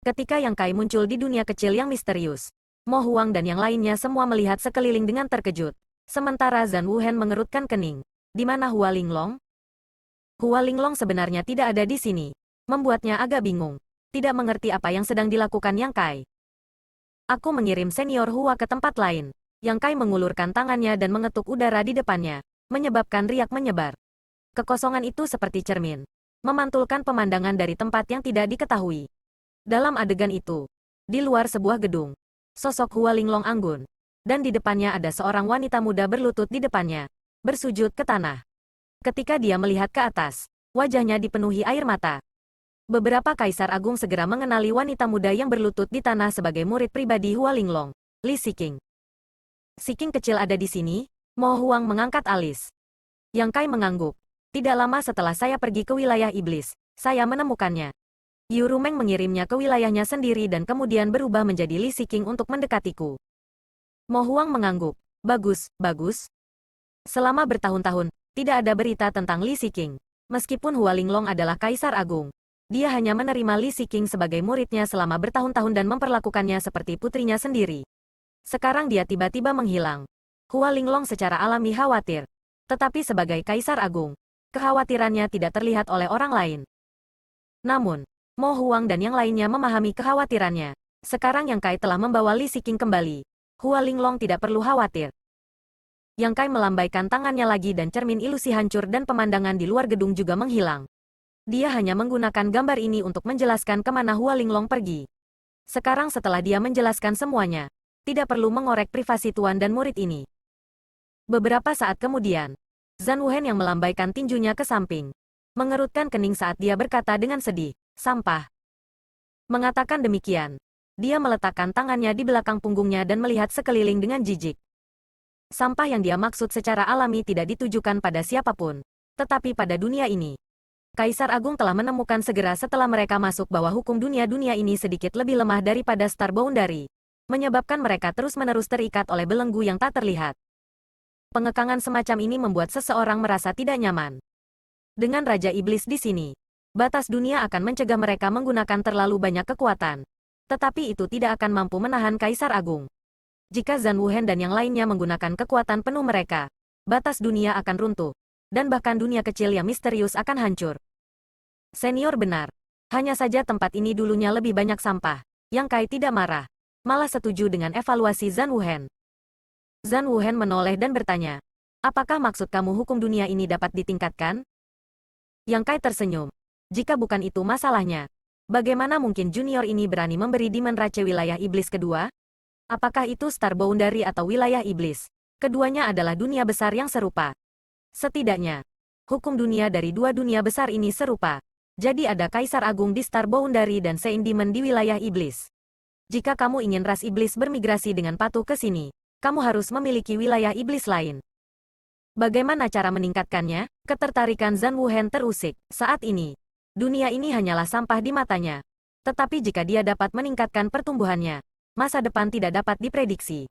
S1: Ketika Yang Kai muncul di dunia kecil yang misterius, Mo Huang dan yang lainnya semua melihat sekeliling dengan terkejut. Sementara Zhan Wuhen mengerutkan kening. Di mana Hua Linglong? Hua Linglong sebenarnya tidak ada di sini. Membuatnya agak bingung. Tidak mengerti apa yang sedang dilakukan Yang Kai. Aku mengirim senior Hua ke tempat lain. Yang Kai mengulurkan tangannya dan mengetuk udara di depannya, menyebabkan riak menyebar. Kekosongan itu seperti cermin, memantulkan pemandangan dari tempat yang tidak diketahui. Dalam adegan itu, di luar sebuah gedung, sosok Hua Linglong anggun, dan di depannya ada seorang wanita muda berlutut di depannya, bersujud ke tanah. Ketika dia melihat ke atas, wajahnya dipenuhi air mata. Beberapa kaisar agung segera mengenali wanita muda yang berlutut di tanah sebagai murid pribadi Hua Linglong, Li Siking. Siking kecil ada di sini? Mo Huang mengangkat alis. Yang Kai mengangguk. Tidak lama setelah saya pergi ke wilayah iblis, saya menemukannya. Yu Rumeng mengirimnya ke wilayahnya sendiri dan kemudian berubah menjadi Li Siking untuk mendekatiku. Mo Huang mengangguk. Bagus, bagus. Selama bertahun-tahun, tidak ada berita tentang Li Siking. Meskipun Hua Linglong adalah Kaisar Agung, dia hanya menerima Li Siking sebagai muridnya selama bertahun-tahun dan memperlakukannya seperti putrinya sendiri. Sekarang dia tiba-tiba menghilang. Hua Linglong secara alami khawatir. Tetapi sebagai Kaisar Agung, kekhawatirannya tidak terlihat oleh orang lain. Namun, Mo Huang dan yang lainnya memahami kekhawatirannya. Sekarang Yang Kai telah membawa Li Siking kembali. Hua Linglong tidak perlu khawatir. Yang Kai melambaikan tangannya lagi dan cermin ilusi hancur dan pemandangan di luar gedung juga menghilang. Dia hanya menggunakan gambar ini untuk menjelaskan kemana Hua Linglong pergi. Sekarang setelah dia menjelaskan semuanya, Tidak perlu mengorek privasi tuan dan murid ini. Beberapa saat kemudian, Zhan Wuhen yang melambaikan tinjunya ke samping, mengerutkan kening saat dia berkata dengan sedih, sampah. Mengatakan demikian, dia meletakkan tangannya di belakang punggungnya dan melihat sekeliling dengan jijik. Sampah yang dia maksud secara alami tidak ditujukan pada siapapun, tetapi pada dunia ini. Kaisar Agung telah menemukan segera setelah mereka masuk bahwa hukum dunia ini sedikit lebih lemah daripada Star Boundary, menyebabkan mereka terus-menerus terikat oleh belenggu yang tak terlihat. Pengekangan semacam ini membuat seseorang merasa tidak nyaman. Dengan Raja Iblis di sini, batas dunia akan mencegah mereka menggunakan terlalu banyak kekuatan. Tetapi itu tidak akan mampu menahan Kaisar Agung. Jika Zhan Wuhen dan yang lainnya menggunakan kekuatan penuh mereka, batas dunia akan runtuh. Dan bahkan dunia kecil yang misterius akan hancur. Senior benar. Hanya saja tempat ini dulunya lebih banyak sampah. Yang Kai tidak marah. Malah setuju dengan evaluasi Zhan Wuhen. Zhan Wuhen menoleh dan bertanya, apakah maksud kamu hukum dunia ini dapat ditingkatkan? Yang Kai tersenyum. Jika bukan itu masalahnya, bagaimana mungkin junior ini berani memberi Demon Rache wilayah iblis kedua? Apakah itu Star Boundary atau wilayah iblis? Keduanya adalah dunia besar yang serupa. Setidaknya, hukum dunia dari dua dunia besar ini serupa. Jadi ada Kaisar Agung di Star Boundary dan Saint Demon di wilayah iblis. Jika kamu ingin ras iblis bermigrasi dengan patuh ke sini, kamu harus memiliki wilayah iblis lain. Bagaimana cara meningkatkannya? Ketertarikan Zhan Wuhen terusik. Saat ini, dunia ini hanyalah sampah di matanya. Tetapi jika dia dapat meningkatkan pertumbuhannya, masa depan tidak dapat diprediksi.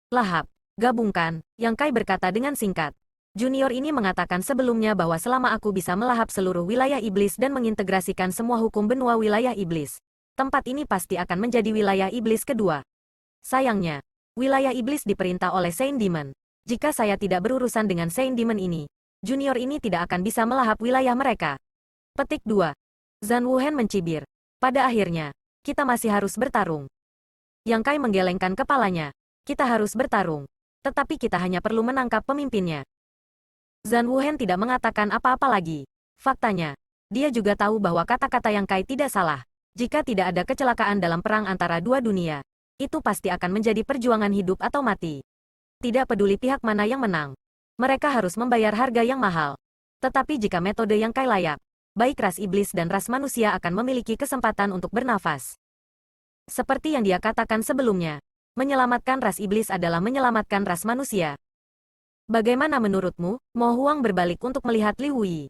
S1: Lahap, gabungkan, Yang Kai berkata dengan singkat. Junior ini mengatakan sebelumnya bahwa selama aku bisa melahap seluruh wilayah iblis dan mengintegrasikan semua hukum benua wilayah iblis, tempat ini pasti akan menjadi wilayah iblis kedua. Sayangnya, wilayah iblis diperintah oleh Saint Demon. Jika saya tidak berurusan dengan Saint Demon ini, junior ini tidak akan bisa melahap wilayah mereka. Petik 2. Zhan Wuhen mencibir. Pada akhirnya, kita masih harus bertarung. Yang Kai menggelengkan kepalanya. Kita harus bertarung. Tetapi kita hanya perlu menangkap pemimpinnya. Zhan Wuhen tidak mengatakan apa-apa lagi. Faktanya, dia juga tahu bahwa kata-kata Yang Kai tidak salah. Jika tidak ada kecelakaan dalam perang antara dua dunia, itu pasti akan menjadi perjuangan hidup atau mati. Tidak peduli pihak mana yang menang. Mereka harus membayar harga yang mahal. Tetapi jika metode Yang Kai layak, baik ras iblis dan ras manusia akan memiliki kesempatan untuk bernafas. Seperti yang dia katakan sebelumnya, menyelamatkan ras iblis adalah menyelamatkan ras manusia. Bagaimana menurutmu? Mo Huang berbalik untuk melihat Li Wuyi.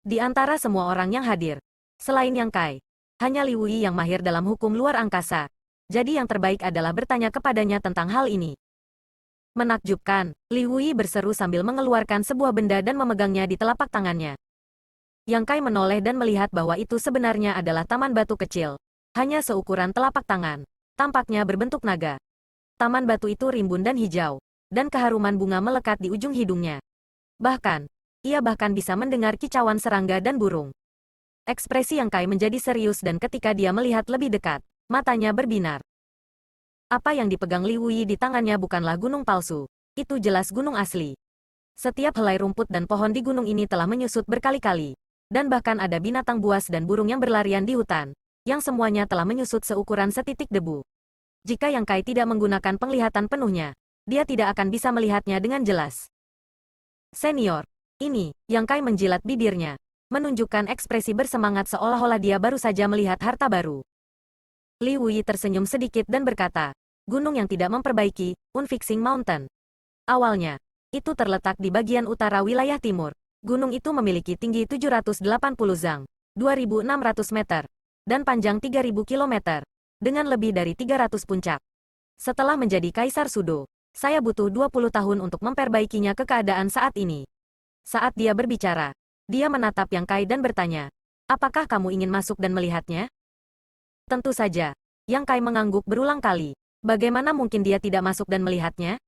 S1: Di antara semua orang yang hadir, selain Yang Kai, hanya Li Wuyi yang mahir dalam hukum luar angkasa. Jadi yang terbaik adalah bertanya kepadanya tentang hal ini. Menakjubkan, Li Wuyi berseru sambil mengeluarkan sebuah benda dan memegangnya di telapak tangannya. Yang Kai menoleh dan melihat bahwa itu sebenarnya adalah taman batu kecil. Hanya seukuran telapak tangan. Tampaknya berbentuk naga. Taman batu itu rimbun dan hijau. Dan keharuman bunga melekat di ujung hidungnya. Bahkan, ia bahkan bisa mendengar kicauan serangga dan burung. Ekspresi Yang Kai menjadi serius dan ketika dia melihat lebih dekat, matanya berbinar. Apa yang dipegang Li Wuyi di tangannya bukanlah gunung palsu. Itu jelas gunung asli. Setiap helai rumput dan pohon di gunung ini telah menyusut berkali-kali. Dan bahkan ada binatang buas dan burung yang berlarian di hutan, yang semuanya telah menyusut seukuran setitik debu. Jika Yang Kai tidak menggunakan penglihatan penuhnya, dia tidak akan bisa melihatnya dengan jelas. Senior, ini, Yang Kai menjilat bibirnya, menunjukkan ekspresi bersemangat seolah-olah dia baru saja melihat harta baru. Li Wuyi tersenyum sedikit dan berkata, gunung yang tidak memperbaiki, Unfixing Mountain. Awalnya, itu terletak di bagian utara wilayah timur. Gunung itu memiliki tinggi 780 zang, 2.600 meter, dan panjang 3.000 kilometer, dengan lebih dari 300 puncak. Setelah menjadi Kaisar Sudo, saya butuh 20 tahun untuk memperbaikinya ke keadaan saat ini. Saat dia berbicara, dia menatap Yang Kai dan bertanya, apakah kamu ingin masuk dan melihatnya? Tentu saja. Yang Kai mengangguk berulang kali. Bagaimana mungkin dia tidak masuk dan melihatnya?